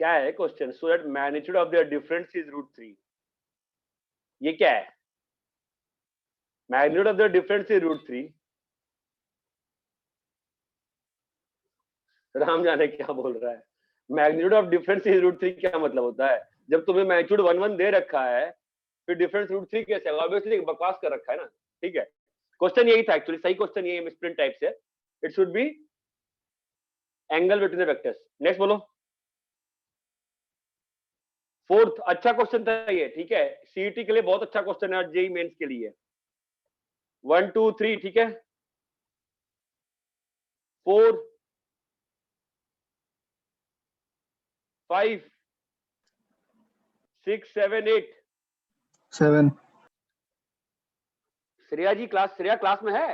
क्या है question? So that magnitude of their difference is √3। ये क्या है? Magnitude of their difference is √3। Ram जाने क्या बोल रहा है। मैग्नीट्यूड ऑफ डिफरेंस इज √3 क्या मतलब होता है? जब तुम्हें मैग्नीट्यूड 1 दे रखा है फिर डिफरेंस √3 कैसे? ऑब्वियसली बकवास कर रखा है ना। ठीक है, क्वेश्चन यही था एक्चुअली, सही क्वेश्चन यही है मिसप्रिंट टाइप से। It should be angle between the vectors. Next बोलो। फोर्थ अच्छा क्वेश्चन था ये, ठीक है, सीईटी के लिए बहुत अच्छा क्वेश्चन है और जेई मेंस के लिए। 1 2 3 ठीक है, 4 5 6 7 8 7 श्रेया क्लास में है?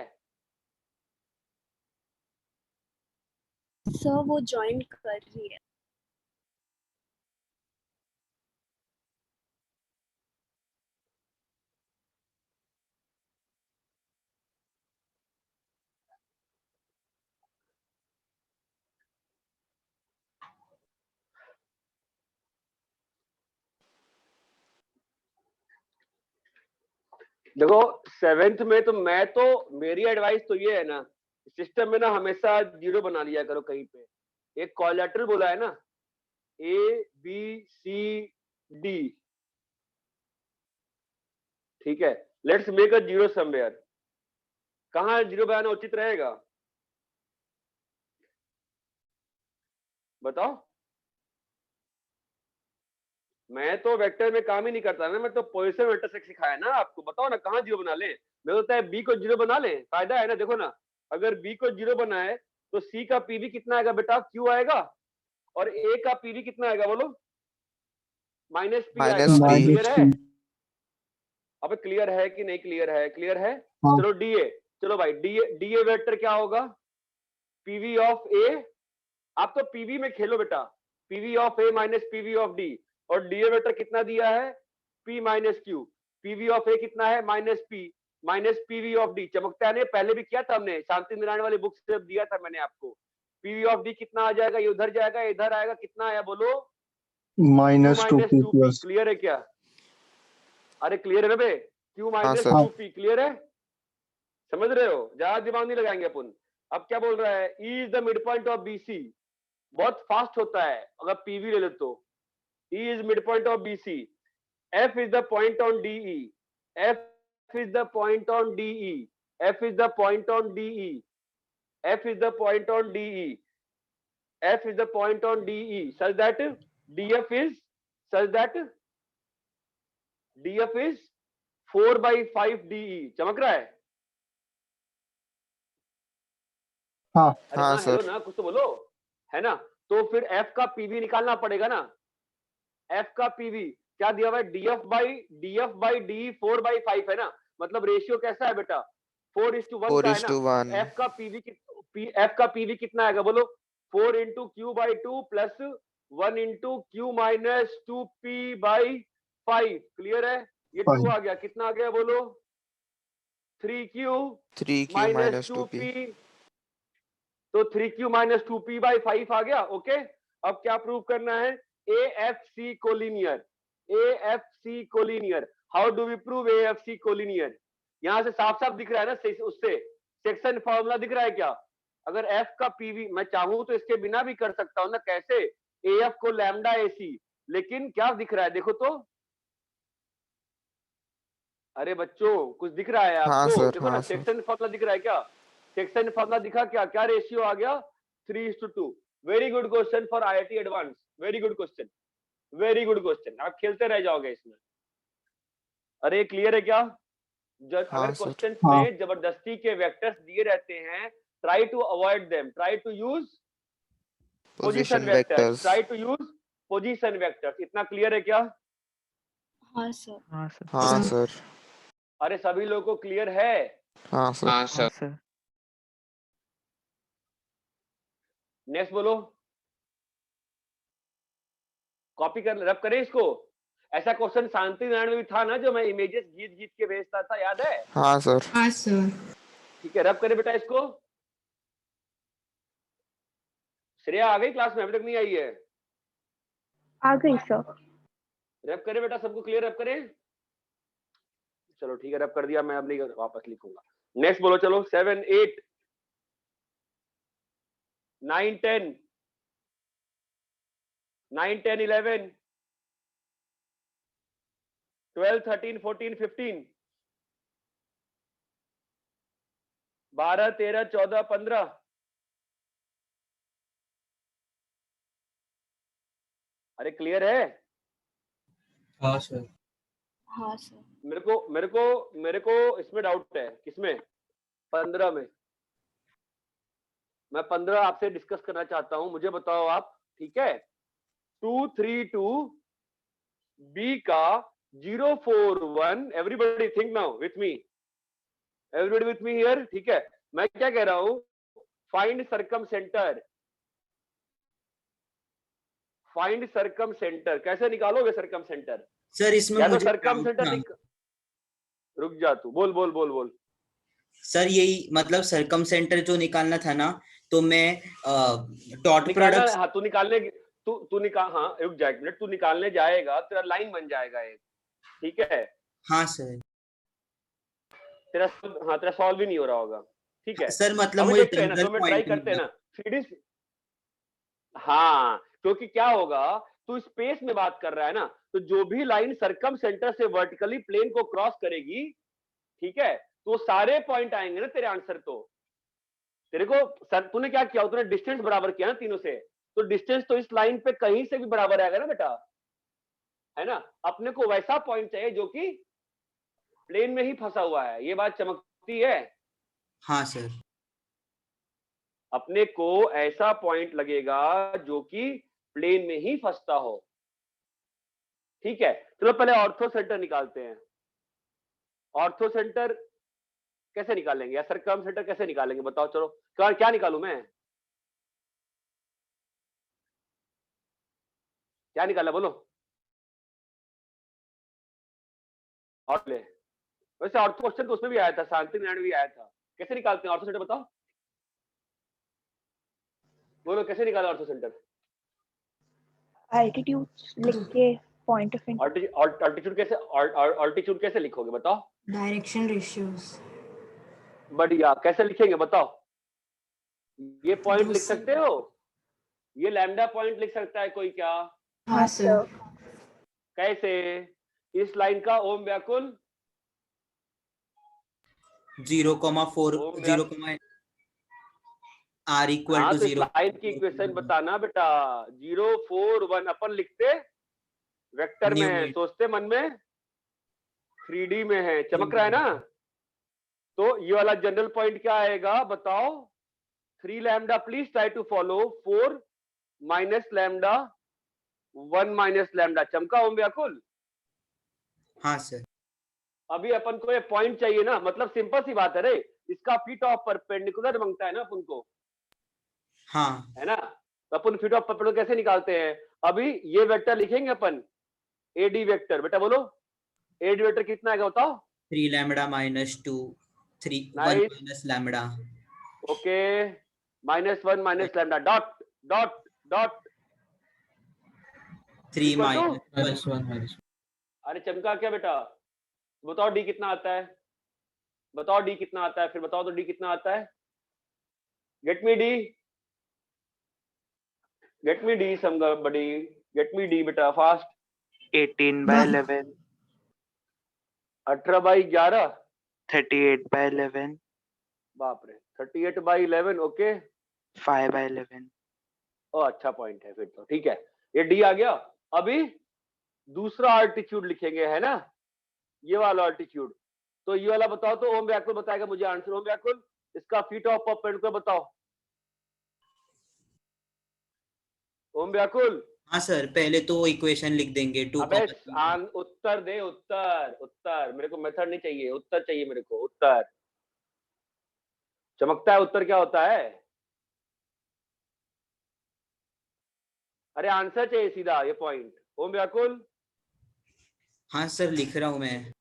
सर वो ज्वाइन कर रही है। देखो 7th में तो मेरी एडवाइस तो ये है ना, सिस्टम में ना हमेशा 0 बना लिया करो कहीं पे। एक कोलैटरल बोला है ना, ABCD, ठीक है, लेट्स मेक अ 0 समवेयर। कहाँ 0 बनाना उचित रहेगा बताओ? मैं तो वेक्टर में काम ही नहीं करता ना, मैं तो पोजीशन वेक्टर से सिखाया ना आपको। बताओ ना कहाँ 0 बना ले? मैं होता है बी को 0 बना ले, फायदा है ना। देखो ना, अगर बी को 0 बनाए तो सी का पीवी कितना आएगा बेटा? क्यू आएगा। और ए का पीवी कितना आएगा बोलो? -p आएगा। क्लियर है? अब क्लियर है कि नहीं क्लियर है? क्लियर है। हाँ। चलो डीए, चलो भाई डीए वेक्टर क्या होगा? PV of A. आप तो पीवी में खेलो बेटा, PV of A minus PV of D. और डीए वेक्टर कितना दिया है? P minus Q. PV of A कितना है? -p minus PV of D. चमकता है, पहले भी किया था हमने, शांति नारायण वाली बुक से दिया था मैंने आपको। पीवी ऑफ डी कितना आ जाएगा? ये उधर जाएगा, इधर आएगा, कितना आया बोलो? -2p+। क्लियर है क्या? अरे क्लियर है बे? Q minus sir. 2p clear है? समझ रहे हो? ज्यादा दिमाग नहीं लगाएंगे अपन। अब क्या बोल रहा है? E is the mid point of BC। बहुत फास्ट होता है अगर PV ले लो तो। E is midpoint of BC. F is the point on DE. F is the point on DE. F is the point on DE. F is the point on DE. F is the point on DE. Such that DF is 4/5 DE. चमक रहा है? हाँ अरे हाँ, हाँ hello sir. ना, कुछ तो बोलो, है ना? तो फिर F का PV निकालना पड़ेगा ना। F का PV क्या दिया हुआ है? DF/DE 4/5 है ना। मतलब रेशियो कैसा है बेटा? 4:1 का है ना। 4:1। F का PV कितना आएगा बोलो? 4 × Q/2 plus 1 × Q minus 2p/5। Clear है? ये 2 आ गया, कितना आ गया बोलो? 3Q 3Q minus - 2p। 2p। तो 3Q माइनस 2p/5 आ गया। ओके, अब क्या प्रूव करना है? AFC collinear. AFC collinear. How do we prove AFC collinear? यहां से साफ साफ दिख रहा है ना, उससे सेक्शन फॉर्मूला दिख रहा है क्या? अगर F का PV मैं चाहूं तो इसके बिना भी कर सकता हूं ना। कैसे? AF को लैम्डा AC। लेकिन क्या दिख रहा है देखो तो। अरे बच्चों कुछ दिख रहा है हाँ आपको? सर, देखो ना, हाँ सर। सेक्शन फॉर्मूला दिख रहा है क्या? सेक्शन फॉर्मूला दिखा क्या? क्या रेशियो आ गया? 3:2। Very good question for IIT advance. Very good question, very good question. आप खेलते रह जाओगे इसमें। अरे क्लियर है क्या? अगर हाँ सर। क्वेश्चन हाँ। में जबरदस्ती के वेक्टर्स दिए रहते हैं, try to avoid them, try to use position position vectors, vectors. Try to use position vectors. इतना क्लियर है क्या? हाँ सर। हाँ सर। अरे सभी लोगों को क्लियर है? हाँ सर। नेक्स्ट बोलो। कॉपी कर रब करें इसको। ऐसा क्वेश्चन शांति नारायण में भी था ना, जो मैं इमेजेस गीत गीत के भेजता था, याद है? हाँ सर। ठीक है, रब करें बेटा इसको। श्रेया आ गई क्लास में? अभी तक नहीं आई है? आ गई सर। रैप करें बेटा, सबको क्लियर रैप करें? चलो ठीक है, रैप कर दिया मैं, अब नहीं वापस लिखूंगा। नेक्स्ट बोलो, चलो 7 8 9 10 9 10 11 12 13 14 15 12 13 14 15। अरे क्लियर है? हाँ सर। हाँ सर। मेरे को इसमें डाउट है। किसमें? 15 में। मैं 15 आपसे डिस्कस करना चाहता हूं, मुझे बताओ आप, ठीक है? 232 बी का 041, everybody think now with me, everybody with me here, ठीक है? मैं क्या कह रहा हूं, फाइंड सरकम सेंटर। फाइंड सरकम सेंटर, कैसे निकालोगे सरकम सेंटर? सर इसमें या तो मुझे सरकम डाउट सेंटर था। रुक जा तू, बोल बोल बोल बोल। सर यही मतलब सरकम सेंटर जो निकालना था ना, तो मैं डॉट निकालना, प्रोडक्ट। हाँ तू निकालने, तू निकाल, हाँ रुक जा एक मिनट, तू निकालने जाएगा, तेरा लाइन बन जाएगा एक, ठीक है? हाँ सर। तेरा, हाँ तेरा सॉल्व ही नहीं हो रहा होगा, ठीक है? सर मतलब अभी मुझे देखते हैं ना, जनरल 2 मिनट ट्राई पॉइंट करते हैं मिला। ना। सीरीज, हाँ क्योंकि क्या होगा, तू स्पेस में बात कर रहा है ना, तो जो भी लाइन सरकम सेंटर से वर्टिकली प्लेन को क्रॉस करेगी, ठीक है, तो सारे पॉइंट आएंगे ना तेरे आंसर। तो तेरे को सर, तूने क्या किया, तूने डिस्टेंस बराबर किया ना तीनों से, तो डिस्टेंस तो इस लाइन पे कहीं से भी बराबर आएगा ना बेटा, है ना? अपने को वैसा पॉइंट चाहिए जो कि प्लेन में ही फंसा हुआ है। ये बात चमकती है? हाँ सर। अपने को ऐसा पॉइंट लगेगा जो कि प्लेन में ही फंसता हो, ठीक है? चलो पहले ऑर्थो सेंटर निकालते हैं। ऑर्थो सेंटर कैसे निकालेंगे, या सरकम सेंटर कैसे निकालेंगे, बताओ। चलो क्या क्या निकालूं मैं, क्या निकाला बोलो? और ले, वैसे ऑर्थो क्वेश्चन तो उसमें भी आया था, शांति नारायण में भी आया था। कैसे निकालते हैं ऑर्थो सेंटर, बताओ बोलो, कैसे निकाला ऑर्थो सेंटर? एल्टीट्यूड लिख के पॉइंट ऑफ ऑल्टीट्यूड कैसे, ऑल्टीट्यूड कैसे लिखोगे बताओ? Direction ratios. बढ़िया, कैसे लिखेंगे बताओ? ये पॉइंट दो लिख से। सकते हो, ये लैम्डा पॉइंट लिख सकता है कोई क्या? हाँ सर। कैसे? इस लाइन का ओम व्याकुल 0,4 ओम 0, व्याकुल, r इक्वल हाँ टू तो इस 0। लाइन की इक्वेशन बताना बेटा। 041 अपन लिखते वेक्टर में है, न्यूमेरिक। सोचते मन में 3D में है, चमक रहा है ना? तो ये वाला जनरल पॉइंट क्या आएगा बताओ? 3 lambda, please try to follow. 4 minus lambda 1 minus lambda, चमका ओम व्याकुल? हाँ सर। अभी अपन को ये पॉइंट चाहिए ना, मतलब सिंपल सी बात है रे, इसका फीट ऑफ परपेंडिकुलर मांगता है ना अपन को, हाँ है ना? तो अपन फीट ऑफ परपेंडिकुलर कैसे निकालते हैं? अभी ये वेक्टर लिखेंगे अपन, एडी वेक्टर, बेटा बोलो एडी वेक्टर कितना आएगा बताओ? 3 lambda minus 2 3 1 nice, minus lambda. Okay, -1 minus lambda dot dot dot 3 equal to, minus 1 अरे चमका क्या बेटा? बताओ डी कितना आता है, बताओ डी कितना आता है, फिर बताओ तो डी कितना आता है? Get me D, get me D somebody, get me D बेटा फास्ट। 18/11, 18/11, 38/11, बाप रे, 38/11, ओके। 5/11। ओ अच्छा पॉइंट है फिर तो, ठीक है, ये डी आ गया। अभी दूसरा आल्टीट्यूड लिखेंगे, है ना, ये वाला आल्टीट्यूड। तो ये वाला बताओ तो, ओम व्याकुल बताएगा मुझे आंसर। ओम व्याकुल, इसका फीट ऑफ परपेंडिकुलर बताओ ओम व्याकुल। हाँ सर, पहले तो इक्वेशन लिख देंगे 2, अबे उत्तर दे, उत्तर, उत्तर मेरे को मेथड नहीं चाहिए, उत्तर चाहिए मेरे को, उत्तर। चमकता है उत्तर क्या होता है? अरे आंसर चाहिए सीधा, ये पॉइंट। ओम व्याकुल, हाँ सर लिख रहा हूँ मैं।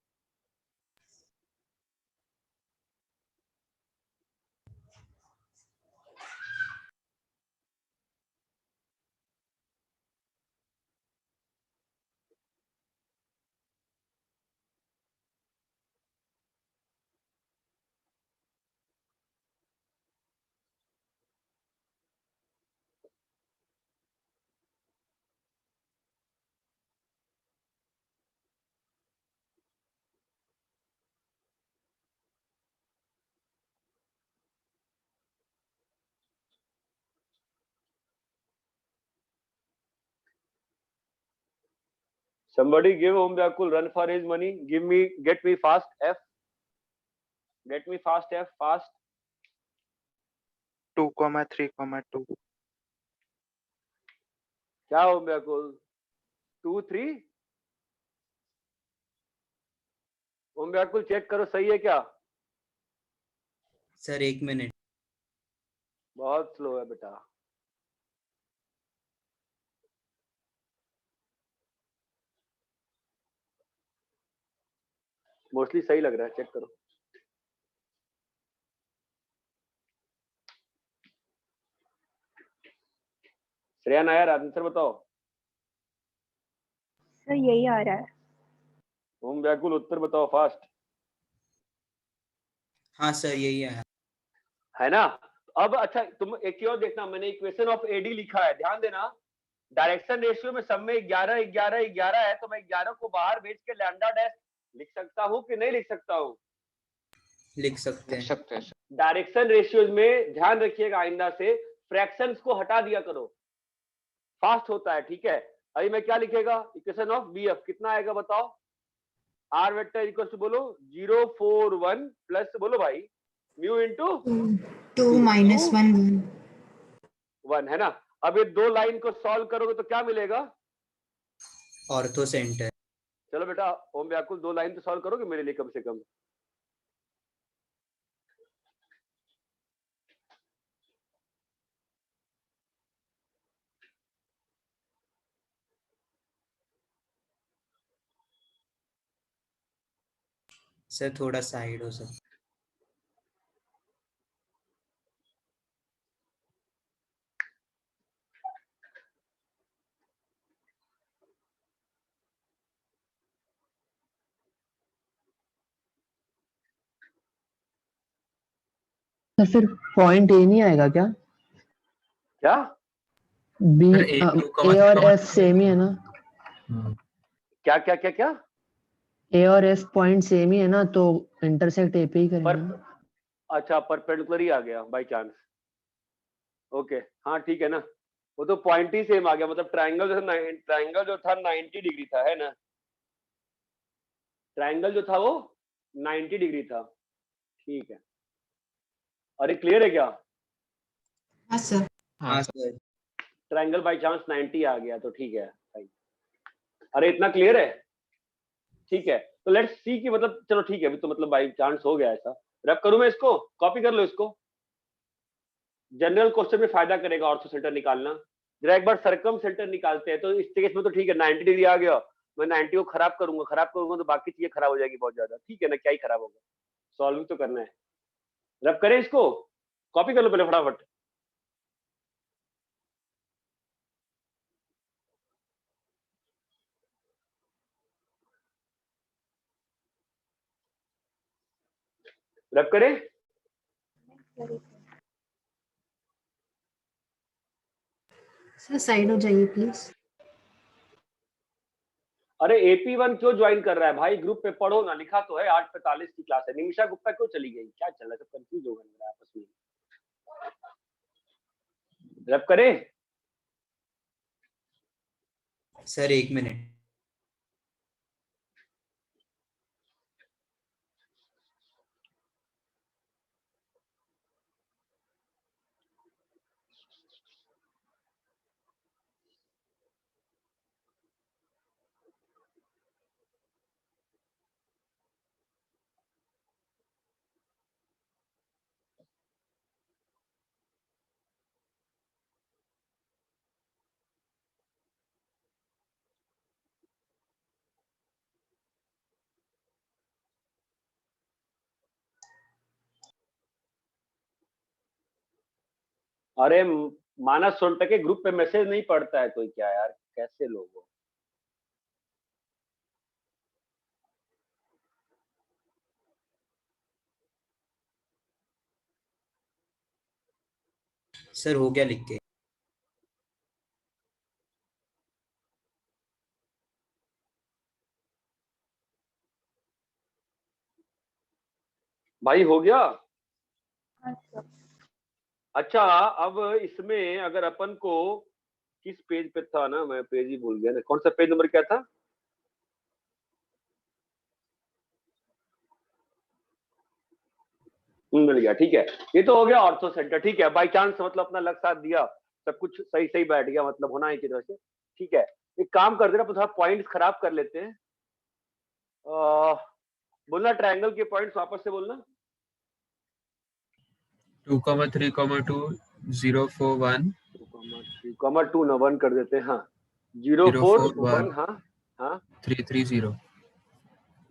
Somebody give Om Vyakul run for his money. Get me fast F. Get me fast F, fast. 2,3,2. क्या Om Vyakul? 2, 3. Om Vyakul check करो सही है क्या? Sir 1 minute. बहुत स्लो है बेटा। मोस्टली सही लग रहा है, चेक करो। श्रेया नायर आंसर बताओ। सर यही आ रहा है। ओम व्याकुल उत्तर बताओ फास्ट। हाँ सर यही है ना? अब अच्छा तुम एक और देखना, मैंने इक्वेशन ऑफ एडी लिखा है, ध्यान देना। डायरेक्शन रेशियो में सब में 11 11 11 है, तो मैं 11 को बाहर भेज के लैम्डा डैश लिख सकता हूँ कि नहीं लिख सकता हूँ? लिख सकते हैं। डायरेक्शन रेशियोज में ध्यान रखिएगा, आइंदा से फ्रैक्शंस को हटा दिया करो, फास्ट होता है। ठीक है, अभी मैं क्या लिखेगा? इक्वेशन ऑफ बीएफ कितना आएगा बताओ? आर वेक्टर इक्वल टू बोलो 041 प्लस बोलो भाई म्यू इंटू 2 minus 1 1. 1, है ना? अब ये दो लाइन को सॉल्व करोगे तो क्या मिलेगा? Ortho centre. चलो बेटा ओम व्याकुल दो लाइन तो सॉल्व करोगे मेरे लिए कम से कम? सर थोड़ा साइड हो सकता। तो फिर पॉइंट ए नहीं आएगा क्या? क्या बी सर, ए और एफ सेम ही है ना? क्या क्या क्या क्या? ए और एफ पॉइंट सेम ही है ना, तो इंटरसेक्ट ए पे ही करेंगे पर ना? अच्छा परपेंडिकुलर ही आ गया बाय चांस। ओके हाँ ठीक है ना, वो तो पॉइंट ही सेम आ गया, मतलब ट्रायंगल जो था 90 डिग्री था, है ना? ट्रायंगल जो था वो 90 डिग्री था। ठीक है, अरे क्लियर है क्या? हाँ सर। हाँ सर। ट्रायंगल बाय चांस 90 आ गया तो ठीक है। अरे इतना क्लियर है? ठीक है, तो लेट्स सी कि मतलब चलो ठीक है, अभी तो मतलब बाय चांस हो गया ऐसा। रब करूं मैं इसको? कॉपी कर लो इसको, जनरल क्वेश्चन में फायदा करेगा ऑर्थो सेंटर निकालना। जरा एक बार सरकम सेंटर निकालते हैं, तो इस केस में तो ठीक है 90 डिग्री आ गया, मैं 90 को खराब करूंगा तो बाकी चीजें खराब हो जाएगी बहुत ज्यादा। ठीक है ना, क्या ही खराब होगा, सॉल्विंग तो करना है। रब करें इसको? कॉपी कर लो पहले फटाफट। रब करें? सर साइड हो जाइए प्लीज। अरे AP1 क्यों ज्वाइन कर रहा है भाई? ग्रुप पे पढ़ो ना, लिखा तो है 8:45 की क्लास है। निमिषा गुप्ता क्यों चली गई? क्या चल रहा है? सब कंफ्यूज हो गए आपस में। रब करें? Sir 1 minute. अरे मानस सोनटके ग्रुप पे मैसेज नहीं पढ़ता है कोई क्या यार? कैसे लोग हो? सर हो गया लिख के। भाई हो गया? हाँ सर। अच्छा अब इसमें अगर अपन को किस पेज पे था ना, मैं पेज ही भूल गया ना, कौन सा पेज नंबर क्या था? मिल गया, ठीक है। ये तो हो गया ऑर्थो सेंटर, ठीक है। बाई चांस मतलब अपना लग साथ दिया, सब कुछ सही सही बैठ गया, मतलब होना है की तरह से, ठीक है। एक काम कर देना, थोड़ा पॉइंट्स खराब कर लेते हैं। बोलना ट्रायंगल के पॉइंट्स वापस से बोलना। 2,3,2 0 4 1 2,2 ना 1 कर देते हैं, हाँ। 0 0 4 4 1, 1 हाँ हाँ 3 3 0।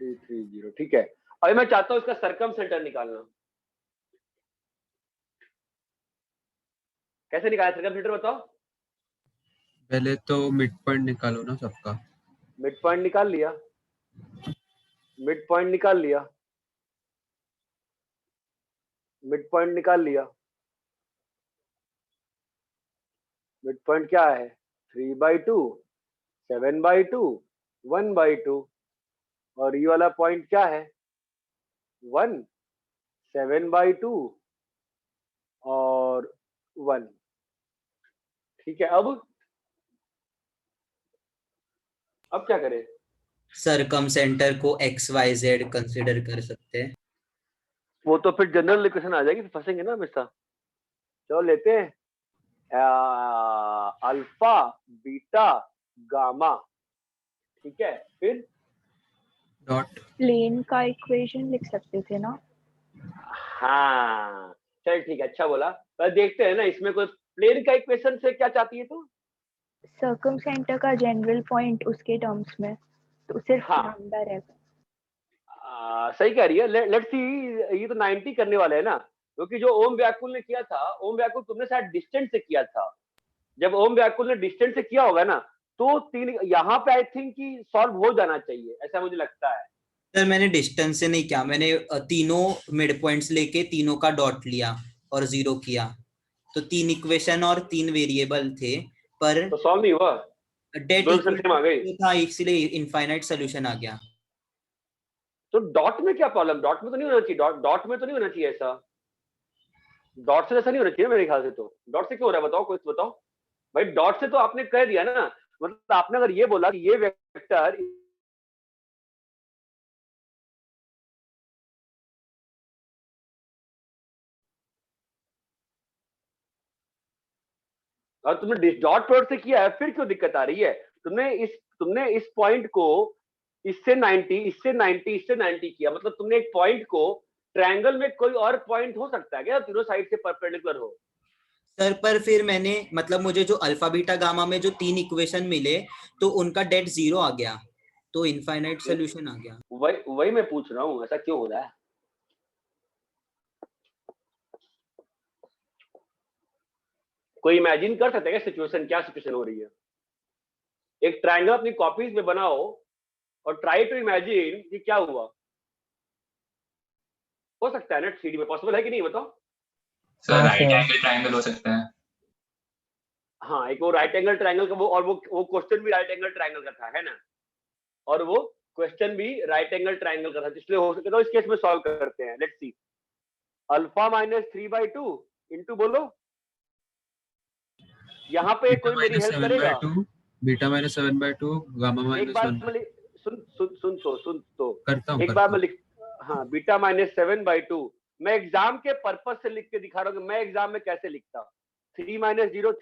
3 3 0, ठीक है। अभी मैं चाहता हूँ इसका सरकम सेंटर निकालना। कैसे निकाला सरकम सेंटर, बताओ। पहले तो मिड पॉइंट निकालो ना सबका। मिड पॉइंट निकाल लिया, मिड पॉइंट निकाल लिया, मिड पॉइंट निकाल लिया। मिड पॉइंट क्या है? 3/2, 7/2, 1/2। और ये वाला पॉइंट क्या है? 1, 7/2 और 1, ठीक है। अब क्या करें? सरकम सेंटर को XYZ कंसिडर कर सकते हैं। वो तो फिर जनरल इक्वेशन आ जाएगी, फिर फंसेंगे ना हमेशा। चलो लेते हैं अल्फा बीटा गामा, ठीक है। फिर डॉट प्लेन का इक्वेशन लिख सकते थे ना। हाँ चल ठीक है, अच्छा बोला। पर देखते हैं ना इसमें कोई प्लेन का इक्वेशन से क्या चाहती है तू? सर्कम सेंटर का जनरल पॉइंट उसके टर्म्स में, तो सिर्फ हाँ लैम्डा रहेगा। सही कह रही है। लेट्स सी, ये तो 90 करने वाले है ना, क्योंकि जो ओम व्याकुल ने किया था, ओम व्याकुल तुमने शायद डिस्टेंस से किया था। जब ओम व्याकुल ने डिस्टेंस से किया होगा ना, तो तीन यहाँ पे आई थिंक कि सॉल्व हो जाना चाहिए, ऐसा मुझे लगता है। सर मैंने डिस्टेंस से नहीं किया, मैंने तीनों मिड पॉइंट्स लेके तीनों का डॉट लिया और 0 किया, तो 3 इक्वेशन और 3 वेरिएबल थे, पर तो सॉल्व नहीं हुआ, डेट दो इक्वल सेम आ गई। टू था, इसलिए इनफाइनाइट सोल्यूशन आ गया। तो डॉट में क्या प्रॉब्लम? डॉट में तो नहीं होना चाहिए, डॉट में तो नहीं होना चाहिए ऐसा। डॉट से ऐसा नहीं होना चाहिए मेरे ख्याल से। तो डॉट से क्यों हो रहा है बताओ, कुछ बताओ भाई। डॉट से तो आपने कह दिया ना, मतलब आपने अगर ये बोला कि ये वेक्टर, और तुमने डॉट प्रोडक्ट से किया है, फिर क्यों दिक्कत आ रही है? तुमने इस पॉइंट को इससे 90, इससे 90, इससे 90 किया, मतलब तुमने एक पॉइंट को, ट्रायंगल में कोई और पॉइंट हो सकता है क्या तीनों साइड से परपेंडिकुलर हो? सर पर फिर मैंने मतलब मुझे जो अल्फा बीटा गामा में जो 3 इक्वेशन मिले, तो उनका डेट 0 आ गया, तो इनफाइनाइट सोल्यूशन आ गया। वही वही मैं पूछ रहा हूँ, ऐसा क्यों हो रहा है? कोई इमेजिन कर सकते हैं सिचुएशन, क्या सिचुएशन हो रही है? एक ट्रायंगल अपनी कॉपीज में बनाओ और ट्राई टू इमेजिन कि क्या हुआ। हो सकता है ना थ्री में? पॉसिबल है कि नहीं बताओ? सर हाँ राइट सर। एंगल ट्रायंगल हो सकता है। हाँ, एक वो राइट एंगल ट्रायंगल का वो, और वो क्वेश्चन भी राइट एंगल ट्रायंगल का था, है ना? और वो क्वेश्चन भी राइट एंगल ट्रायंगल का था, इसलिए हो सकता है। इस केस में सॉल्व करते हैं, let's see. Alpha minus 3/2 into बोलो, यहाँ पे बीटा कोई मेरी माइनस हेल्प 7 करेगा? By 2 beta minus 7 by 2 gamma एक माइनस बार 1 मैं सुन तो करता हूँ। हाँ, बीटा माइनस 7/2 मैं एग्जाम के पर्पज से लिख के दिखा रहा हूँ कि मैं एग्जाम में कैसे लिखता। 3 माइनस 0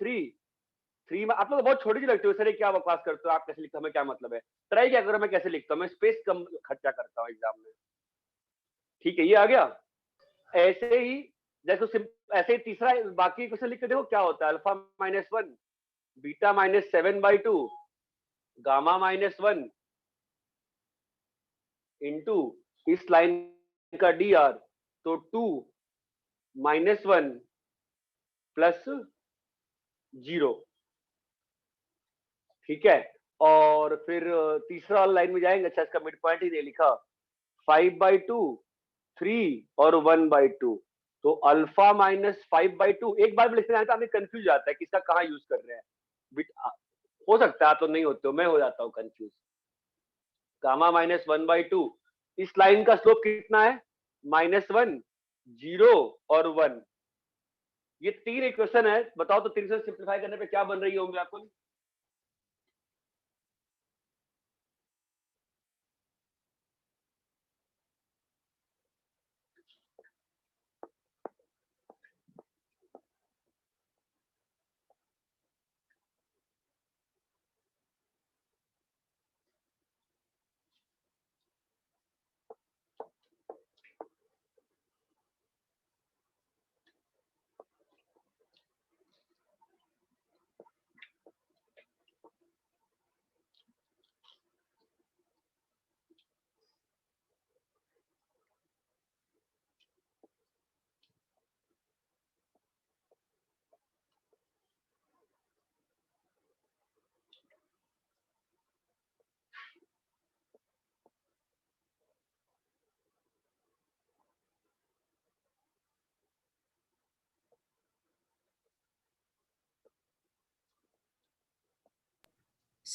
3, आप लोग बहुत छोटी सी लगते हो सर, ये क्या बकवास करते हो आप, कैसे लिखता हूँ मैं, क्या मतलब है? ट्राई क्या करो, मैं कैसे लिखता हूँ, मैं स्पेस कम खर्चा करता हूँ एग्जाम में, ठीक है। ये आ गया। ऐसे ही ऐसे ही तीसरा बाकी क्वेश्चन लिख के देखो क्या होता है। Alpha minus 1, beta minus 7/2, gamma minus 1 into इस लाइन का डी आर, तो 2 माइनस 1 प्लस 0, ठीक है। और फिर तीसरा लाइन में जाएंगे। अच्छा, इसका मिड पॉइंट ही नहीं लिखा। 5/2, 3 और 1/2, तो अल्फा माइनस 5/2। एक बार में लिखने आया तो आपने कंफ्यूज जाता है किसका कहाँ यूज कर रहे हैं। हो सकता है आप तो नहीं होते हो, मैं हो जाता हूँ कंफ्यूज। गामा माइनस 1/2, इस लाइन का स्लोप कितना है? -1, 0 और 1। ये 3 इक्वेशन है, बताओ तो 3 से सिंप्लीफाई करने पे क्या बन रही होंगे आपको?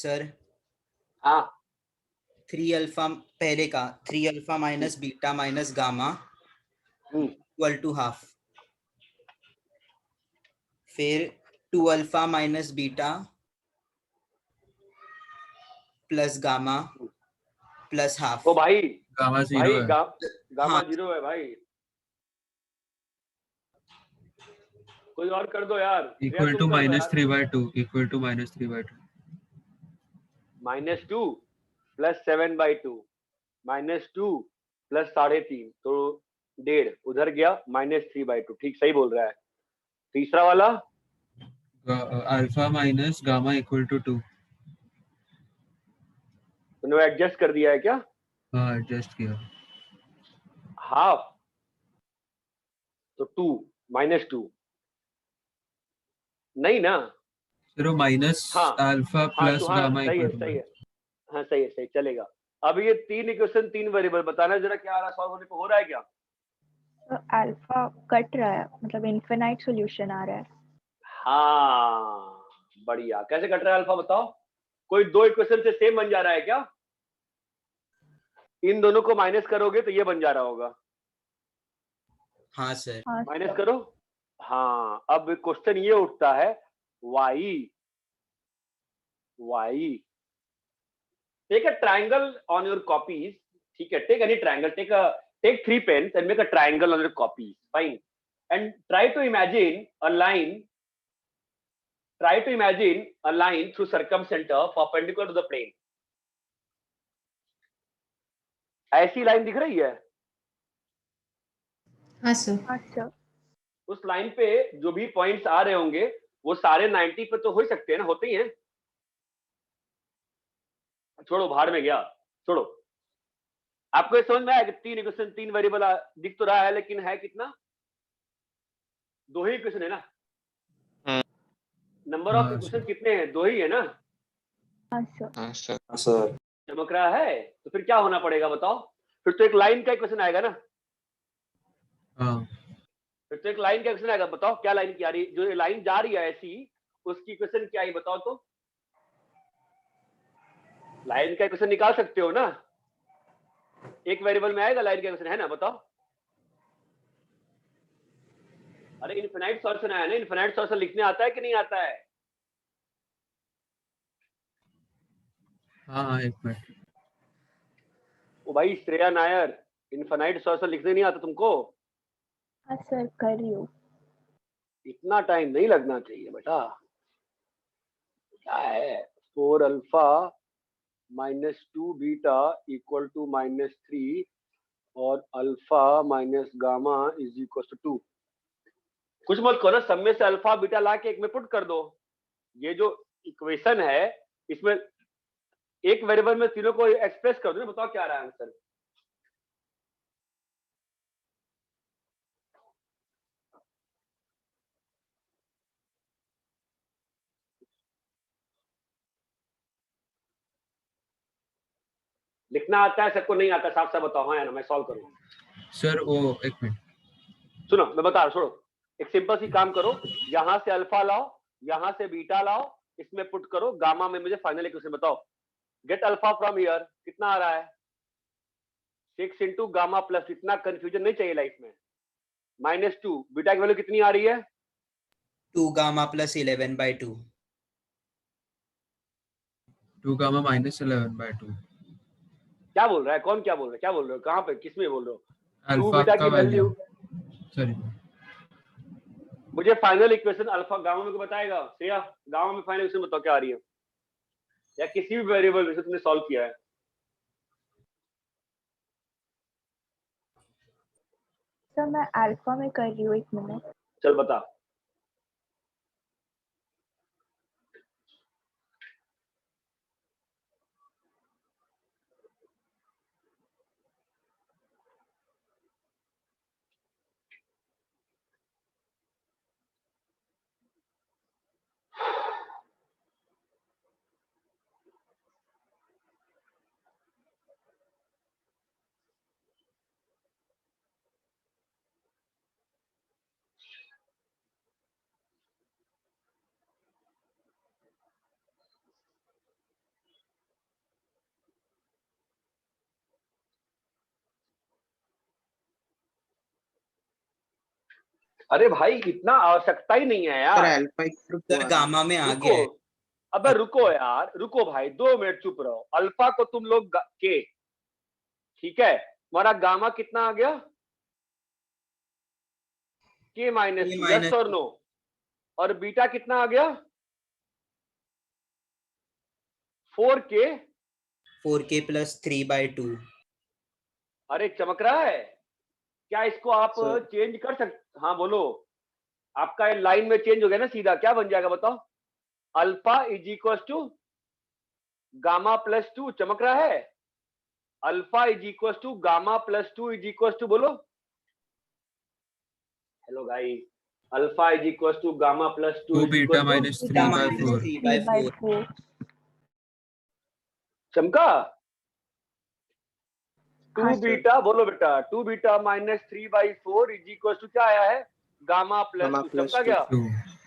सर हाँ 3 अल्फा पहले का 3 alpha minus beta minus gamma equal to half, फिर 2 alpha minus beta plus gamma plus half. ओ भाई गामा जीरो भाई है। गामा हाँ। 0 है भाई, कोई और कर दो यार, या इक्वल तुम टू कर दो माइनस यार। 3/2 equal to minus 3/2 -2 plus 7/2 -2 plus 3.5 तो 1.5 उधर गया, -3/2, ठीक सही बोल रहा है। तीसरा वाला alpha minus gamma equal to 2। तूने एडजस्ट कर दिया है क्या? हाँ एडजस्ट किया। हाफ तो 2 -2 नहीं ना? सिर्फ माइनस हाँ अल्फा हाँ प्लस तो हाँ गामा सही इक्वल है टू सही है, हाँ सही है सही चलेगा। अब ये 3 इक्वेशन 3 वेरिएबल बताना जरा, क्या आ रहा है सॉल्व होने को, हो रहा है क्या? तो अल्फा कट रहा है, मतलब इनफिनाइट सॉल्यूशन आ रहा है। हाँ बढ़िया, कैसे कट रहा है अल्फा बताओ? कोई दो इक्वेशन से सेम बन जा रहा है क्या? इन दोनों को माइनस करोगे तो ये बन जा रहा होगा। हाँ सर। हाँ माइनस सर। करो। हाँ अब क्वेश्चन ये उठता है, why take a triangle on your copies, ठीक है, take any triangle, take 3 pens and make a triangle on your copies, fine, and try to imagine a line through circumcenter perpendicular to the plane। ऐसी line दिख रही है? हाँ sir. हाँ sir. उस line पे जो भी पॉइंट्स आ रहे होंगे वो सारे 90 पे तो हो ही सकते हैं ना, होते ही हैं। छोड़ो भाड़ में गया, छोड़ो। आपको ये समझ में आया कि 3 इक्वेशन 3 वेरिएबल दिख तो रहा है, लेकिन है कितना? 2 ही इक्वेशन है ना? नंबर ऑफ हाँ इक्वेशन सर। कितने हैं? 2 ही है ना? हाँ सर। हाँ सर। चमक रहा है तो फिर क्या होना पड़ेगा बताओ? फिर तो एक लाइन का इक्वेशन आएगा ना? हाँ फिर तो एक लाइन का इक्वेशन आएगा, बताओ क्या लाइन की आ रही, जो लाइन जा रही है ऐसी, उसकी इक्वेशन क्या आई बताओ तो? लाइन का इक्वेशन निकाल सकते हो ना? एक वेरिएबल में आएगा लाइन का इक्वेशन, है ना? बताओ। अरे इनफिनाइट सॉल्यूशन आया ना, इनफिनाइट सॉल्यूशन लिखने आता है कि नहीं आता है? हाँ एक मिनट। ओ भाई श्रेया नायर, इनफिनाइट सॉल्यूशन लिखने नहीं आता तुमको? हाँ सर, कर रही हूँ। इतना टाइम नहीं लगना चाहिए बेटा। क्या है, 4 अल्फा -2 बीटा इक्वल टू -3 और alpha minus gamma is equal to 2। कुछ मत करो, सब में से अल्फा बीटा ला के एक में पुट कर दो। ये जो इक्वेशन है इसमें एक वेरिएबल में तीनों को एक्सप्रेस कर दो ना, बताओ क्या आ रहा है आंसर? लिखना आता है सबको? नहीं आता? साफ साफ बताओ हाँ या ना, मैं सॉल्व करूँ। सर वो एक मिनट। सुनो मैं बता रहा हूं, छोड़ो। एक सिंपल सी काम करो, यहां से अल्फा लाओ, यहां से बीटा लाओ, इसमें पुट करो, गामा में मुझे फाइनल इक्वेशन बताओ। गेट अल्फा फ्रॉम हियर, कितना आ रहा है? 6 इंटू गामा प्लस, इतना कंफ्यूजन नहीं चाहिए लाइफ में। -2 बीटा की वैल्यू कितनी आ रही है? 2 गामा प्लस 11/2। 2 गामा -11/2। क्या बोल रहा है? कौन क्या बोल रहा है? क्या बोल रहे हो? कहां पे किस में बोल रहे हो? 2 अल्फा बीटा का की वैल्यू, सॉरी मुझे फाइनल इक्वेशन अल्फा गामा में को बताएगा श्रेया? गामा में फाइनल इक्वेशन बताओ क्या आ रही है, या किसी भी वेरिएबल से तुमने सॉल्व किया है? सर मैं अल्फा में कर रही हूँ, 1 मिनट। चल बता। अरे भाई इतना आवश्यकता ही नहीं है सर यार। Alpha equal to sir gamma में आ गया है। रुको, अबे रुको यार, रुको भाई 2 मिनट चुप रहो। अल्फा को तुम लोग के, ठीक है, तुम्हारा गामा कितना आ गया? के माइनस K टू, यस और नो। और बीटा कितना आ गया? 4k 4k plus 3/2। अरे चमक रहा है क्या? इसको आप Sir. चेंज कर सकते? हाँ बोलो। आपका लाइन में चेंज हो गया ना सीधा, क्या बन जाएगा बताओ? Alpha is equal to gamma plus 2, चमक रहा है? Alpha is equal to gamma plus 2 is equal to, बोलो hello guys, alpha is equal to gamma plus 2 2 beta minus 3/4 3/4 चमका? 2 हाँ, sir. बीटा, बोलो बेटा, 2 beta minus 3/4 is equal to क्या आया है? गामा प्लस गामा 2, प्लस चमका 2। गया? 2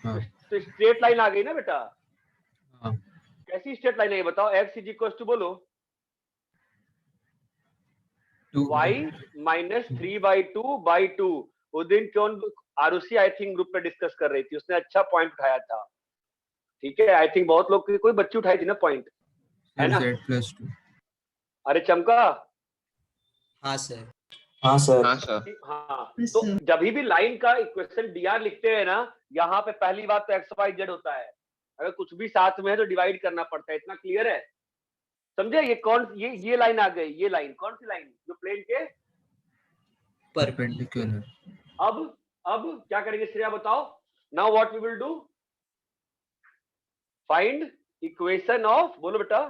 हाँ तो स्ट्रेट लाइन आ गई ना बेटा? हाँ कैसी स्ट्रेट लाइन है ये बताओ? x इज इक्वल टू बोलो 2 y माइनस 3/2/2। उस दिन कौन आरुषि आई थिंक ग्रुप पे डिस्कस कर रही थी, उसने अच्छा पॉइंट उठाया था, ठीक है। आई थिंक बहुत लोग, कोई बच्ची उठाई थी ना पॉइंट, है ना? z plus 2। अरे चमका? हाँ सर। हाँ सर। हाँ, Yes, तो sir. जब भी लाइन का इक्वेशन dr लिखते हैं ना, यहाँ पे पहली बात तो x y z होता है। अगर कुछ भी साथ में है तो डिवाइड करना पड़ता है, इतना क्लियर है? समझे? ये कौन, ये लाइन आ गई, ये लाइन कौन सी लाइन? जो प्लेन के परपेंडिकुलर। अब क्या करेंगे श्रेया बताओ? Now what we will do? Find equation of, बोलो बेटा,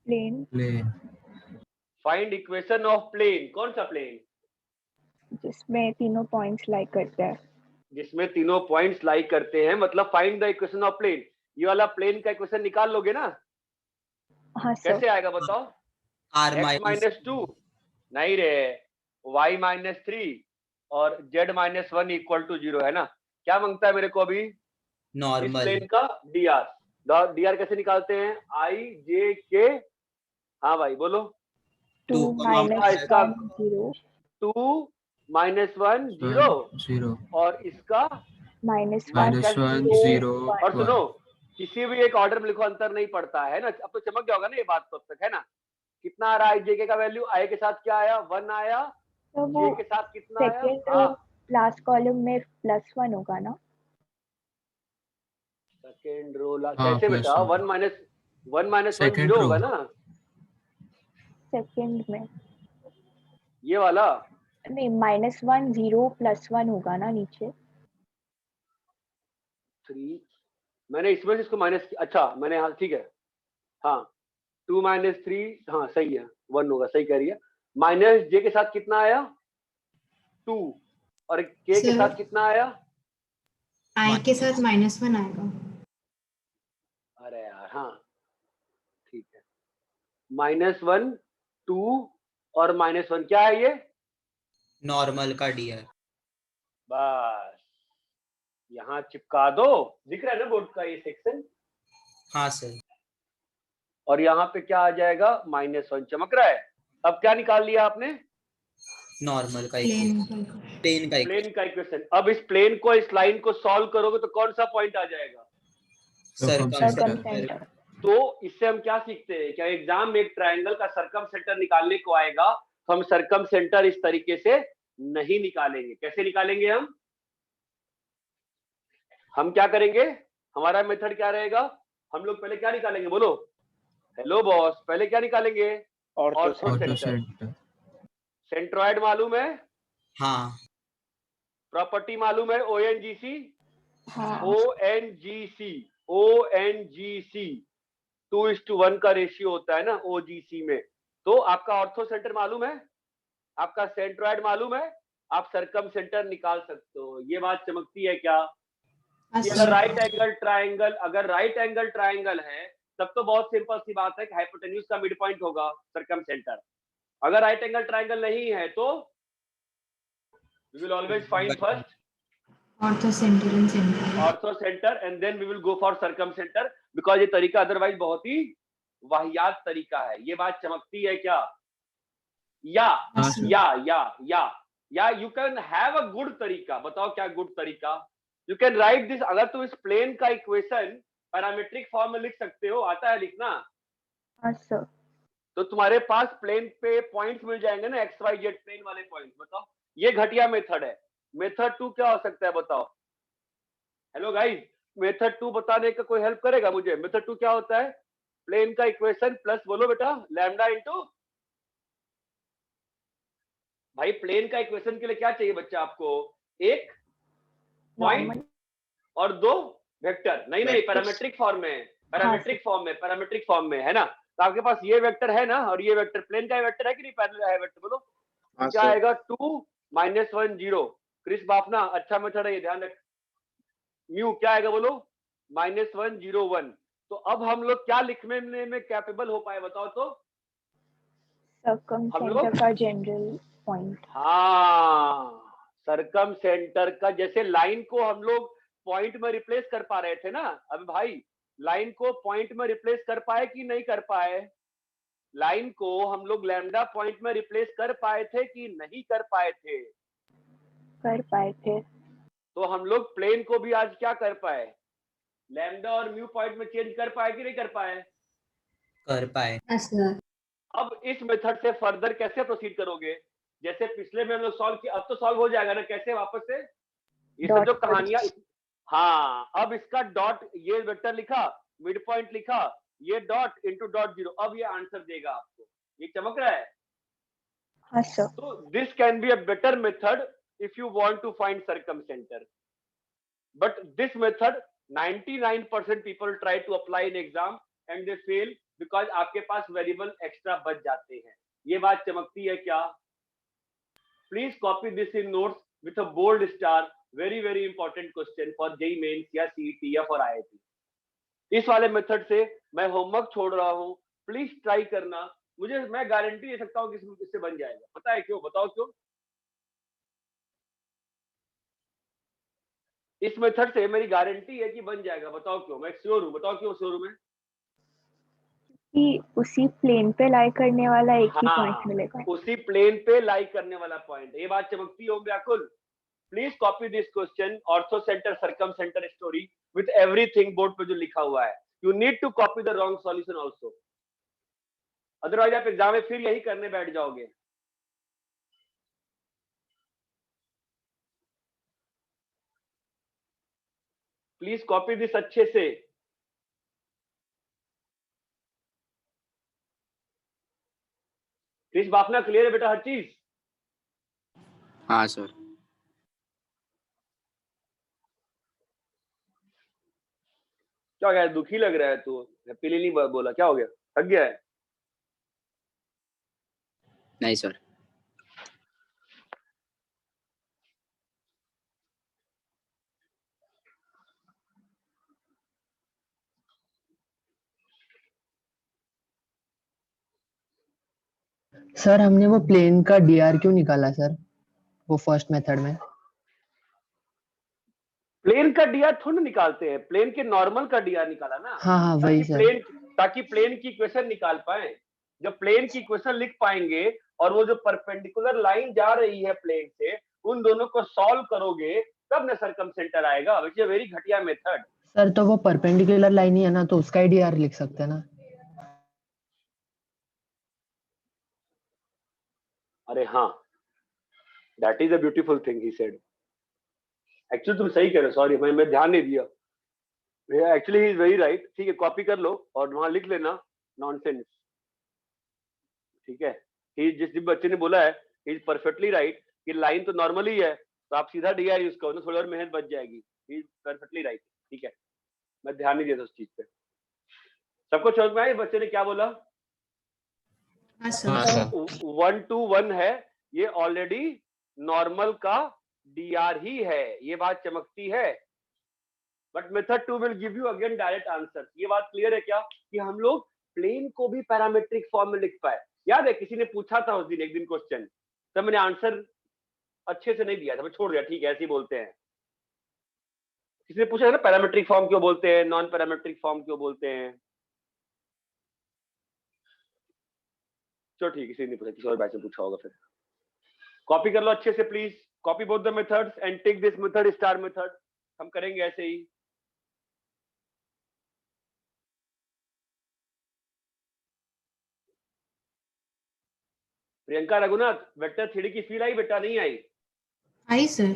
plane plane. Find equation of plane. कौन सा प्लेन? जिसमें तीनों पॉइंट्स लाइक करते हैं। जिसमें तीनों पॉइंट्स लाइक करते हैं, मतलब find the equation of plane. ये वाला प्लेन का इक्वेशन निकाल लोगे ना? हाँ सर। कैसे आएगा बताओ? r x माइनस 2 नहीं रे, y माइनस 3 और z माइनस 1 इक्वल टू 0, है ना? क्या मांगता है मेरे को अभी? इस नॉर्मल। प्लेन का dr कैसे निकालते हैं? i j k, हाँ भाई बोलो। 2 माइनस इसका 0, 2 माइनस 1 0 0 और इसका -1 -1 0 और सुनो, किसी भी एक ऑर्डर में लिखो, अंतर नहीं पड़ता है ना? अब तो चमक गया होगा ना ये बात तो अब तक, है ना? कितना आ रहा है जेके का वैल्यू? आई के साथ क्या आया? 1 आया। तो जे वो के साथ कितना आया? सेकेंड लास्ट कॉलम में +1 होगा ना? सेकेंड रो हाँ, कैसे plus बेटा? 1 माइनस 1 Second 0 row। होगा ना? सेकेंड में ये वाला नहीं, -1 0 +1 होगा ना नीचे? 3, मैंने इसमें से इसको माइनस, अच्छा मैंने, हाँ ठीक है, हाँ 2 माइनस 3, हाँ सही है, 1 होगा, सही कह रही है। माइनस जे के साथ कितना आया? 2 और के के Sir। साथ कितना आया? I के साथ -1 आएगा। अरे यार हाँ ठीक है, -1 2 और -1 क्या है ये? नॉर्मल का dr। बस यहाँ चिपका दो, दिख रहा है ना बोर्ड का ये सेक्शन? हाँ सर। और यहाँ पे क्या आ जाएगा? -1, चमक रहा है? अब क्या निकाल लिया आपने? नॉर्मल का प्लेन इक्वेशन। का। प्लेन का प्लेन का इक्वेशन। अब इस प्लेन को, इस लाइन को सॉल्व करोगे तो कौन सा पॉइंट आ जाएगा? सर्कमसेंटर। तो इससे हम क्या सीखते हैं? क्या एग्जाम में एक ट्रायंगल का सर्कम सेंटर निकालने को आएगा तो हम सर्कम सेंटर इस तरीके से नहीं निकालेंगे। कैसे निकालेंगे हम क्या करेंगे? हमारा मेथड क्या रहेगा? हम लोग पहले क्या निकालेंगे? बोलो हेलो बॉस, पहले क्या निकालेंगे? Ortho centre. सेंटर। सेंट्रॉइड मालूम है? हाँ। प्रॉपर्टी मालूम है? ONGC, हाँ ONGC 2:1 का रेशियो होता है ना OGC में। तो आपका ऑर्थो सेंटर मालूम है, आपका सेंट्रॉइड मालूम है, आप सर्कम सेंटर निकाल सकते हो। ये बात चमकती है क्या? कि अगर राइट एंगल ट्रायंगल है तब तो बहुत सिंपल सी बात है कि हाइपोटेन्यूज का मिड पॉइंट होगा सर्कम सेंटर। अगर राइट एंगल ट्रायंगल नहीं है तो we will always find first ortho centre and centre. Ortho centre and then we will go for circum center, because ये तरीका अदरवाइज बहुत ही वाहियात तरीका है। ये बात चमकती है क्या? या या you can have a good तरीका, बताओ क्या गुड तरीका? यू कैन राइट दिस, अगर तुम इस प्लेन का इक्वेशन पैरामीट्रिक फॉर्म में लिख सकते हो, आता है लिखना, हाँ सर। तो तुम्हारे पास प्लेन पे पॉइंट्स मिल जाएंगे ना, एक्स वाई जेड प्लेन वाले पॉइंट्स। बताओ ये घटिया मेथड है। मेथड 2 क्या हो सकता है बताओ? हेलो गाइस, मेथड 2 बताने का कोई हेल्प करेगा मुझे? मेथड 2 क्या होता है? प्लेन का इक्वेशन प्लस, बोलो बेटा, लैम्डा इंटू, भाई प्लेन का इक्वेशन के लिए क्या चाहिए बच्चा आपको? एक पॉइंट और दो वेक्टर। नहीं नहीं, पैरामीट्रिक फॉर्म में, पैरामीट्रिक फॉर्म में, पैरामीट्रिक फॉर्म में है ना। तो आपके पास ये वेक्टर है ना, और ये वेक्टर प्लेन का वेक्टर है कि नहीं, पैरेलल है वेक्टर, बोलो क्या आएगा? 2 - 1 0। क्रिस बापना, अच्छा मेथड है ये, ध्यान रख। म्यू क्या आएगा बोलो? -1 0 1। तो अब हम लोग क्या लिखने में कैपेबल हो पाए बताओ तो? सर्कम सेंटर का जनरल पॉइंट। हाँ, सर्कम सेंटर का, जैसे लाइन को हम लोग पॉइंट में रिप्लेस कर पा रहे थे ना। अब भाई लाइन को पॉइंट में रिप्लेस कर पाए कि नहीं कर पाए? लाइन को हम लोग लैम्डा पॉइंट में रिप्लेस कर पाए थे कि नहीं कर पाए थे? कर पाए थे। तो हम लोग प्लेन को भी आज क्या कर पाए? लैम्डा और म्यू पॉइंट में चेंज कर पाए कि नहीं कर पाए? कर पाए। अब इस मेथड से फर्दर कैसे प्रोसीड करोगे? जैसे पिछले में हम लोग सॉल्व किया, अब तो सॉल्व हो जाएगा ना? कैसे वापस से? ये सब जो कहानियां, हाँ, अब इसका डॉट, ये वेक्टर लिखा, मिड पॉइंट लिखा, ये डॉट इनटू डॉट 0, अब ये आंसर देगा आपको। ये चमक रहा है? हाँ सर। तो this can be a better method if you want to find circumcenter, but this method 99% people try to apply in exam and they fail, because आपके पास वेरिएबल एक्स्ट्रा बच जाते हैं। ये बात चमकती है क्या? Please copy this in notes with a bold star, very very important question for JEE Mains या सीईटी या फॉर आईआईटी। इस वाले मेथड से मैं होमवर्क छोड़ रहा हूं, प्लीज ट्राई करना। मुझे, मैं गारंटी दे सकता हूं कि इससे बन जाएगा। पता है क्यों? बताओ क्यों? इस मेथड से मेरी गारंटी है कि बन जाएगा। बताओ क्यों? मैं श्योर हूं। बताओ क्यों श्योर हूं मैं? कि उसी प्लेन पे लाई करने वाला एक ही हाँ, पॉइंट मिलेगा। उसी प्लेन पे लाई करने वाला पॉइंट। ये बात चमकती हो व्याकुल? Please copy this question, orthocenter circumcenter story with everything board पे जो लिखा हुआ है। You need to copy the wrong solution also, otherwise आप एग्जाम में फिर यही करने बैठ जाओगे। प्लीज कॉपी दिस अच्छे से। क्रिस बाफना, क्लियर है बेटा हर चीज? हाँ सर। क्या हो गया, दुखी लग रहा है तू? हैप्पीली नहीं बोला, क्या हो गया? थक गया है? नहीं सर। सर हमने वो प्लेन का डीआर क्यों निकाला सर, वो फर्स्ट मेथड में? प्लेन का डीआर थोड़ा निकालते हैं, प्लेन के नॉर्मल का डीआर निकाला ना। हाँ हाँ वही सर। ताकि प्लेन की इक्वेशन निकाल पाए। जब प्लेन की इक्वेशन लिख पाएंगे और वो जो परपेंडिकुलर लाइन जा रही है प्लेन से, उन दोनों को सॉल्व करोगे तब ना सर्कम सेंटर आएगा। विच इज वेरी घटिया मेथड। सर तो वो परपेंडिकुलर लाइन ही है ना, तो उसका ही डीआर लिख सकते हैं ना। अरे हाँ, that is a beautiful thing he said. Actually तुम सही कह रहे हो, सॉरी मैं ध्यान नहीं दिया। Actually he is very right. ठीक है, कॉपी कर लो और वहां लिख लेना नॉनसेंस। ठीक है, जिस बच्चे ने बोला है इज परफेक्टली राइट कि लाइन तो नॉर्मल ही है, तो आप सीधा डीआर यूज करो ना, थोड़ी और मेहनत बच जाएगी। Is perfectly right. ठीक है, मैं ध्यान नहीं देता उस चीज पे। सबको समझ में आया बच्चे ने क्या बोला? हाँ हाँ सर। सर। 1 to 1 है, ये ऑलरेडी नॉर्मल का डीआर ही है। ये बात चमकती है। But method 2 will give you again direct answer. ये बात क्लियर है क्या कि हम लोग प्लेन को भी पैरामीट्रिक फॉर्म में लिख पाए? याद है किसी ने पूछा था उस दिन, एक दिन क्वेश्चन, तब मैंने आंसर अच्छे से नहीं दिया था, मैं छोड़ दिया। ठीक है, ऐसे ही बोलते हैं। किसी ने पूछा था ना पैरामीट्रिक फॉर्म क्यों बोलते हैं, नॉन पैरामीट्रिक फॉर्म क्यों बोलते हैं? चलो ठीक, किसी ने पूछा, किसी और बैच में पूछा होगा फिर। कॉपी कर लो अच्छे से please, copy both the methods and take this method star method. हम करेंगे ऐसे ही। प्रियंका रघुनाथ, वेक्टर थ्री की फील आई बेटा? नहीं आई? आई सर।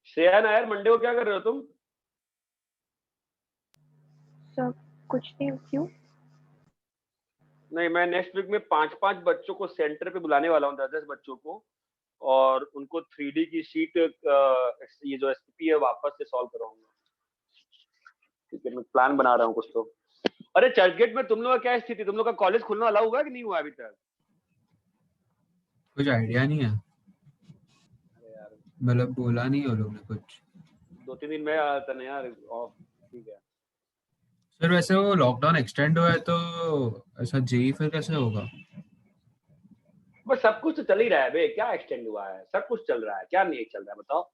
श्रेया नायर, मंडे को क्या कर रहे हो तुम? सर कुछ नहीं, क्यों? नहीं, मैं नेक्स्ट वीक में 5-5 बच्चों को सेंटर पे बुलाने वाला हूँ, 10-10 बच्चों को, और उनको 3D की शीट ये जो एसपीपी है वापस से सॉल्व कराऊंगा। ठीक है, मैं प्लान बना रहा हूँ कुछ तो। अरे चर्चगेट में तुम लोग का क्या स्थिति? तुम लोग का कॉलेज खुलना अलाउ हुआ कि नहीं हुआ अभी तक? कुछ आइडिया नहीं है, अरे यार मतलब बोला नहीं वो लोग ने कुछ। 2-3 दिन में आया था ना यार ऑफ। ठीक है सर वैसे वो लॉकडाउन एक्सटेंड हुआ है तो ऐसा जेई फिर कैसे होगा? बस सब कुछ तो चल ही रहा है बे, क्या एक्सटेंड हुआ है? सब कुछ चल रहा है, क्या नहीं चल रहा है बताओ?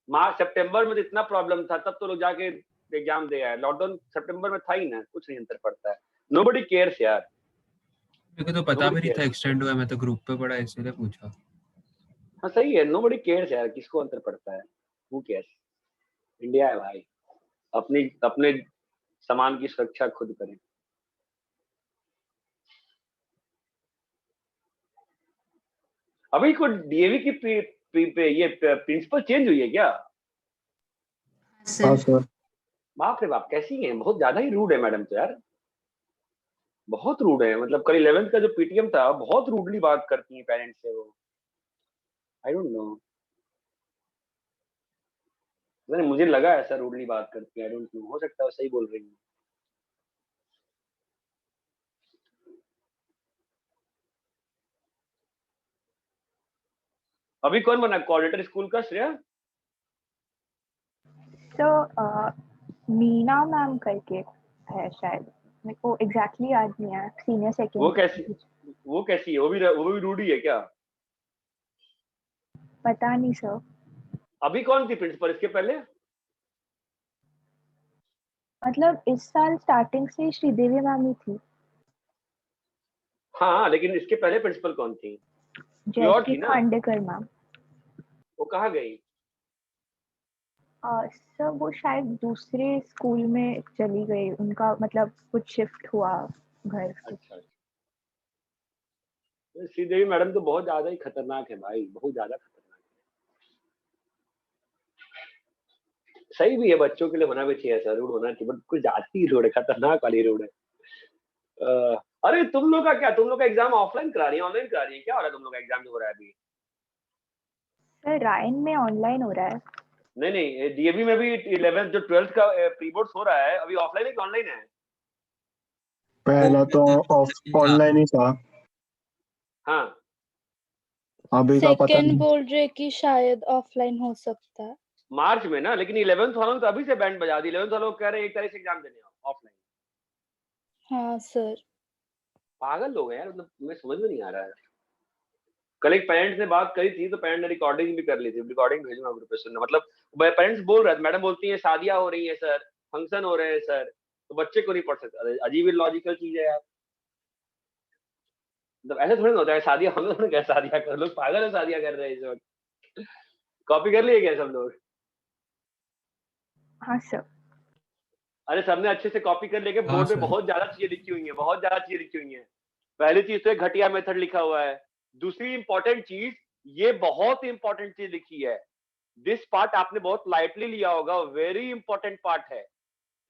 मार्च सितंबर में तो इतना प्रॉब्लम था, तब तो लोग जाके एग्जाम दे आए। लॉकडाउन सितंबर में था ही ना, कुछ नहीं अंतर पड़ता है। नोबडी केयर्स यार, मेरे को तो पता नोबडी भी नहीं था केयर्स। एक्सटेंड हुआ है, मैं तो ग्रुप पे पढ़ा इसीलिए पूछा। हाँ सही है, नोबडी केयर्स यार, किसको अंतर पड़ता है? Who cares? इंडिया है भाई, अपनी अपने सामान की सुरक्षा खुद करें। अभी कोई डीएवी की ये प्रिंसिपल चेंज हुई है क्या? हाँ सर। सर। बाप रे बाप, कैसी है? बहुत ज्यादा ही रूड है मैडम तो यार, बहुत रूड है। मतलब कल 11th का जो पीटीएम था, बहुत रूडली बात करती है पेरेंट्स से वो। आई डोंट नो, मुझे लगा ऐसा रूडली बात करती है। आई डोंट नो, हो सकता है सही बोल रही है। अभी कौन बना कोऑर्डिनेटर स्कूल का? श्रेया? सर मीना मैम करके है शायद, मेरे को एग्जैक्टली याद नहीं है। सीनियर वो सेकेंड कैसी है? वो भी रूडी है क्या? पता नहीं सर। अभी कौन थी प्रिंसिपल इसके पहले? मतलब इस साल स्टार्टिंग से श्रीदेवी मैम ही थी। हाँ, लेकिन इसके पहले प्रिंसिपल कौन थी? ये और जयश्री थी ना? खांडेकर मैम। वो कहाँ गई? सर वो शायद दूसरे स्कूल में चली गई, उनका मतलब कुछ शिफ्ट हुआ घर से। अच्छा, श्रीदेवी मैडम तो बहुत ज्यादा ही खतरनाक है भाई, बहुत ज्यादा खतरनाक है। सही भी है, बच्चों के लिए होना भी चाहिए, ऐसा रूड होना चाहिए, बट कुछ ज्यादा ही रूड है, खतरनाक वाली रूड है। अरे तुम लोग का क्या, तुम लोग का एग्जाम ऑफलाइन करा रही है, ऑनलाइन करा रही है? क्या हो रहा है तुम लोग का एग्जाम जो हो रहा है अभी? सर रायन में ऑनलाइन हो रहा है। नहीं नहीं, डीएवी में भी 11th जो 12th का प्री बोर्ड्स हो रहा है, अभी ऑफलाइन है कि ऑनलाइन है? पहला तो ऑनलाइन ही था, हाँ, अभी का पता सेकंड नहीं। बोल रहे कि शायद ऑफलाइन हो सकता है। मार्च में ना, लेकिन 11th वालों ने तो अभी से बैंड बजा दी। 11th वालों कह रहे हैं 1 तारीख से एग्जाम देने आओ ऑफलाइन। हाँ सर। पागल लोग हैं यार, मतलब मैं समझ में नहीं आ रहा है। कल एक पेरेंट्स ने बात करी थी, तो पेरेंट ने रिकॉर्डिंग भी कर ली थी, रिकॉर्डिंग भेजूंगा ग्रुप पे सुनना। मतलब पेरेंट्स बोल रहे थे, मैडम बोलती है शादियां हो रही है सर, फंक्शन हो रहे हैं सर, तो बच्चे को नहीं पढ़ सकते। अरे अजीब लॉजिकल चीज है यार, मतलब ऐसे थोड़ी ना होता है। शादियां, हम लोग ने क्या शादियां कर, लोग पागल है शादियां कर रहे हैं इस वक्त। कॉपी कर लिए क्या सब लोग? हाँ सर। अरे सबने अच्छे से कॉपी कर लेके, हाँ बोर्ड पे सर। बहुत ज्यादा चीजें लिखी हुई हैं, बहुत ज्यादा चीजें लिखी हुई हैं। पहली चीज तो एक घटिया मेथड लिखा हुआ है। दूसरी इंपॉर्टेंट चीज, ये बहुत इंपॉर्टेंट चीज लिखी है, दिस पार्ट आपने बहुत लाइटली लिया होगा, वेरी इंपॉर्टेंट पार्ट है।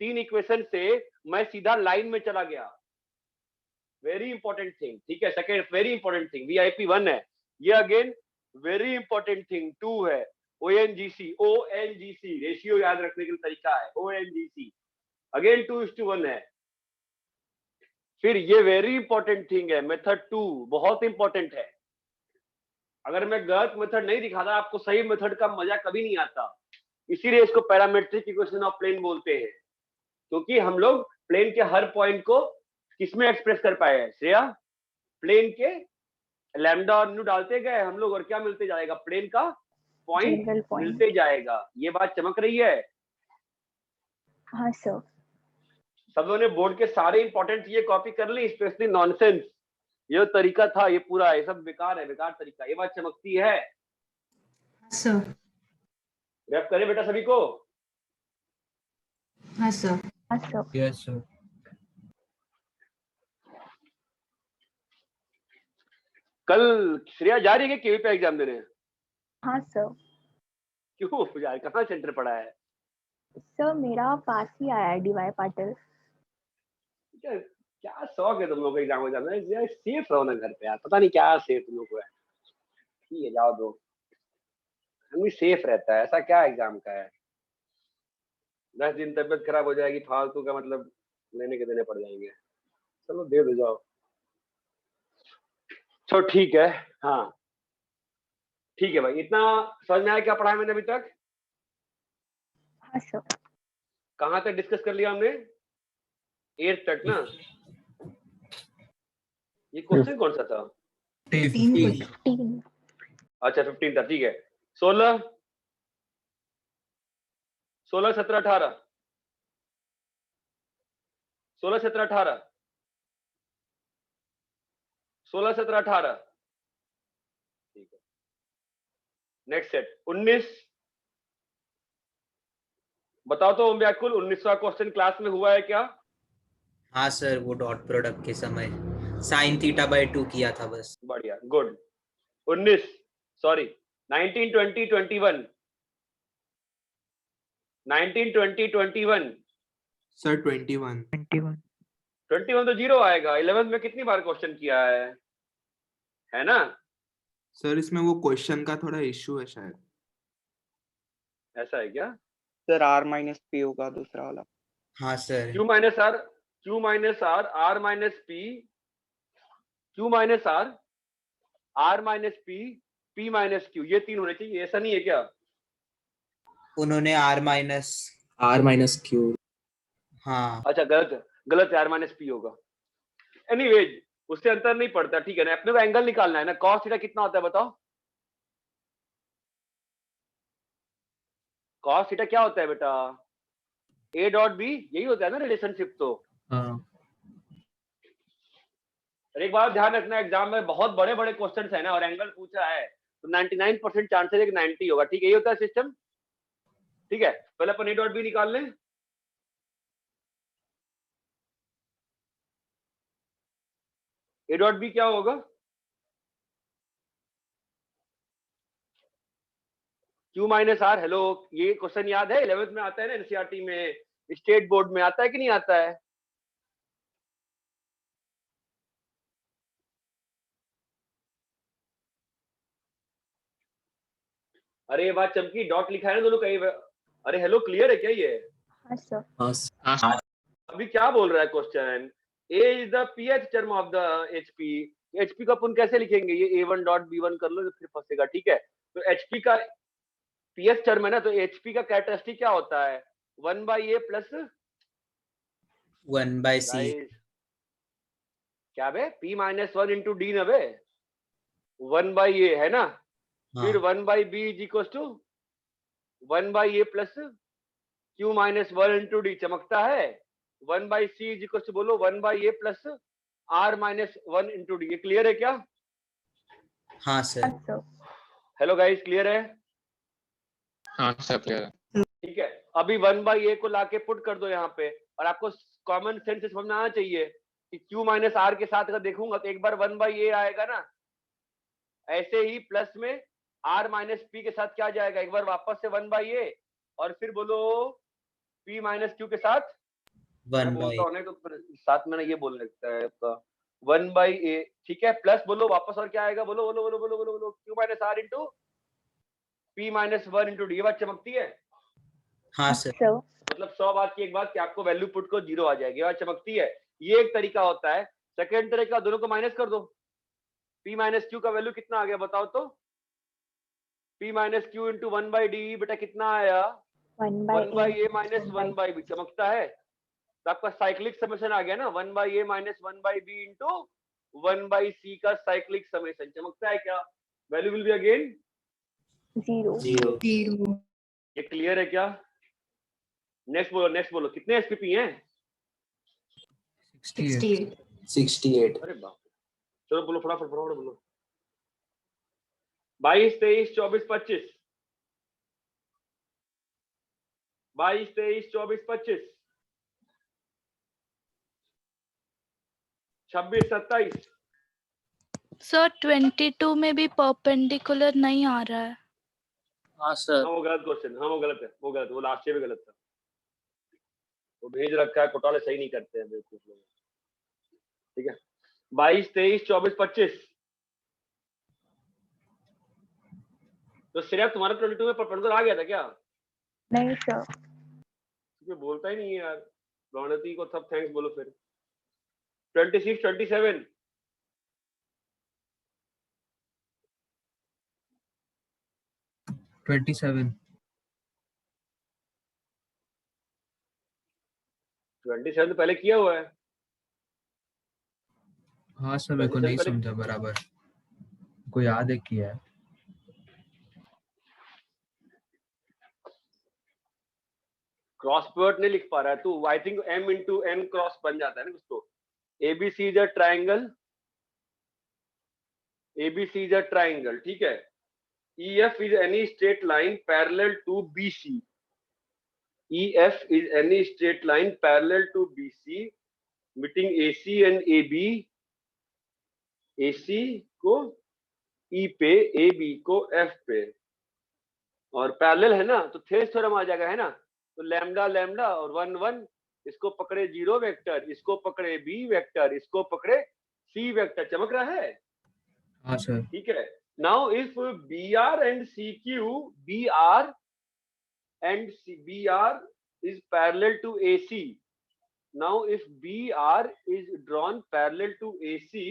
3 इक्वेशन से मैं सीधा लाइन में चला गया, वेरी इंपॉर्टेंट थिंग। ठीक है, second very important thing, VIP 1 है ये, अगेन वेरी इंपॉर्टेंट थिंग 2 है, ओएनजीसी। ओएनजीसी रेशियो याद रखने के लिए तरीका है, ओएनजीसी अगेन 2:1 है। फिर ये वेरी इंपॉर्टेंट थिंग है, मेथड 2 बहुत इंपॉर्टेंट है। अगर मैं गलत मेथड नहीं दिखाता आपको, सही मेथड का मजा कभी नहीं आता। इसीलिए इसको पैरामेट्रिक इक्वेशन ऑफ प्लेन बोलते हैं, क्योंकि हम लोग प्लेन के हर पॉइंट को किसमें एक्सप्रेस कर पाए हैं श्रेया? प्लेन के लैम्डा और न्यू डालते गए हम लोग, और क्या मिलते जाएगा? प्लेन का पॉइंट General point. मिलते जाएगा। ये बात चमक रही है? हाँ सर। सब लोगों ने बोर्ड के सारे इंपॉर्टेंट चीजें कॉपी कर ली, स्पेशली नॉनसेंस। ये तरीका था ये पूरा, ये सब बेकार है, बेकार तरीका। ये बात चमकती है? सर। रैप करें बेटा सभी को? हाँ सर। हाँ सर। Yes sir. कल श्रेया जा रही है केवी पे एग्जाम देने? हाँ सर। क्यों यार, कहाँ सेंटर पड़ा है? सर मेरा पास ही आया है DY पाटिल। क्या शौक है तुम लोग एग्जाम हो जाना है? सेफ रहो ना घर पे यार, पता नहीं क्या सेफ तुम लोग को है। ठीक है जाओ दो, आदमी सेफ रहता है, ऐसा क्या एग्जाम का है? 10 दिन तबियत खराब हो जाएगी फालतू का, मतलब लेने के देने पड़ जाएंगे। चलो दे दो जाओ। तो ठीक है, हाँ ठीक है भाई। इतना समझ में आया क्या पढ़ा है मैंने अभी तक? हाँ सर। कहाँ तक डिस्कस कर लिया हमने? 8 तक ना? ये क्वेश्चन कौन सा था? 15। अच्छा 15 था, ठीक है। 16 17 18 16 17 18 16 17 18 ठीक है। Next set 19। बताओ तो ओम व्याकुल, 19वां क्वेश्चन क्लास में हुआ है क्या? हाँ सर, वो डॉट प्रोडक्ट के समय sin θ/2 किया था बस। बढ़िया, गुड। 19 सॉरी 19 20 21 19 20 21 सर 21 21 तो जीरो आएगा। 11 में कितनी बार क्वेश्चन किया है ना? सर इसमें वो क्वेश्चन का थोड़ा इश्यू है शायद। ऐसा है क्या? सर R माइनस पी होगा दूसरा वाला। हाँ sir. Q minus R, Q minus R, R minus P, Q minus R, R minus P, P minus Q, ये 3 होने चाहिए। ऐसा नहीं है क्या? उन्होंने R माइनस Q। हाँ अच्छा गलत है, R माइनस P होगा। एनीवेज उससे अंतर नहीं पड़ता, ठीक है ना? अपने को एंगल निकालना है ना। cos थीटा कितना होता है बताओ? cos थीटा क्या होता है बेटा? A डॉट B, यही होता है ना रिलेशनशिप तो। हाँ। एक बार ध्यान रखना, एग्जाम में बहुत बड़े बड़े क्वेश्चंस है ना और एंगल पूछा है तो 99% चांसेस है कि 90 होगा। ठीक है, यही होता है सिस्टम। ठीक है, पहले अपन A डॉट B निकाल लें। A डॉट B क्या होगा? Q minus R। हेलो, ये क्वेश्चन याद है? 11th में आता है ना, एनसीईआरटी में, स्टेट बोर्ड में आता है कि नहीं आता है? अरे ये बात चमकी, डॉट लिखा है ना दोनों कहीं। अरे हेलो, क्लियर है क्या ये? हाँ सर। हाँ अभी क्या बोल रहा है question? A is the pH term of the HP। HP का अपन कैसे लिखेंगे? ये A1 डॉट B1 कर लो तो फिर फंसेगा। ठीक है, तो HP का pH टर्म है ना, तो HP का कैरेक्टरिस्टिक क्या होता है? 1/A plus 1/C। क्या बे? P माइनस 1 इंटू डी ना बे, 1/A है ना? फिर 1/B is equal to 1/A plus Q minus 1 into D. चमकता है? 1/C इज इक्वल टू बोलो 1/A plus R minus 1 into D. ये क्लियर है क्या? हाँ सर। हेलो गाइस, क्लियर है? हाँ सब क्लियर है। ठीक है, अभी 1/A को लाके पुट कर दो यहाँ पे, और आपको कॉमन सेंस से समझ में आना चाहिए कि Q माइनस R के साथ अगर देखूंगा तो एक बार 1/A आएगा ना, ऐसे ही प्लस में R माइनस P के साथ क्या जाएगा? एक बार वापस से 1/A, और फिर बोलो P माइनस Q के साथ 1/A। तो साथ में ना ये बोलने लगता है आपका 1/A। ठीक है, प्लस बोलो वापस, और क्या आएगा? बोलो बोलो बोलो बोलो बोलो बोलो Q minus R into P माइनस 1 इंटू डी। ये बात चमकती है? हाँ सर। मतलब 100 बात की एक बात कि आपको वैल्यू पुट को 0 आ जाएगी। ये बात चमकती है? ये एक तरीका होता है। सेकेंड तरीका, दोनों को माइनस कर दो। P माइनस Q का वैल्यू कितना आ गया बताओ तो? P minus Q into 1/D बेटा कितना आया? 1/A minus 1/B। चमकता है? तो आपका साइक्लिक समेशन आ गया ना, 1/A minus 1/B into 1/C का साइक्लिक समेशन। चमकता है क्या? Value will be again 0. Zero. ये क्लियर है क्या? नेक्स्ट बोलो कितने एसपीपी हैं? 68 68 अरे बाप रे। चलो बोलो फटाफट बोलो। 22 23 24 25 22 23 24 25 26 27 सर 22 में भी परपेंडिकुलर नहीं आ रहा है। हाँ सर। हाँ वो गलत क्वेश्चन, हाँ वो गलत है, वो लास्ट ईयर भी गलत था, वो भेज रखा है, घोटाले सही नहीं करते हैं बेवकूफ लोग। ठीक है 22 23 24 25 तो सिर्फ तुम्हारा 22 में परपेंडिकुलर आ गया था क्या? नहीं सर. ये बोलता ही नहीं है यार, रौनती को सब थैंक्स बोलो फिर। 26 27 27 27 तो पहले किया हुआ है। हाँ सर मेरे को 27 नहीं पहले समझा बराबर, को याद है किया है। क्रॉस प्रोडक्ट नहीं लिख पा रहा है तू, I think m into n cross बन जाता है ना कुछ तो। ABC is a triangle, ABC is a triangle, ठीक है। EF is any straight line parallel to BC. EF is any straight line parallel to BC, meeting AC and AB. AC को E पे, AB को F पे, और parallel है ना तो थेस थ्योरम आ जाएगा, है ना। तो लैम्डा लैम्डा और 1 1, इसको पकड़े 0 वेक्टर, इसको पकड़े B वेक्टर, इसको पकड़े C वेक्टर। चमक रहा है? हाँ सर। ठीक है। Now if BR and CQ, BR and BR is parallel to AC. Now if BR is drawn parallel to AC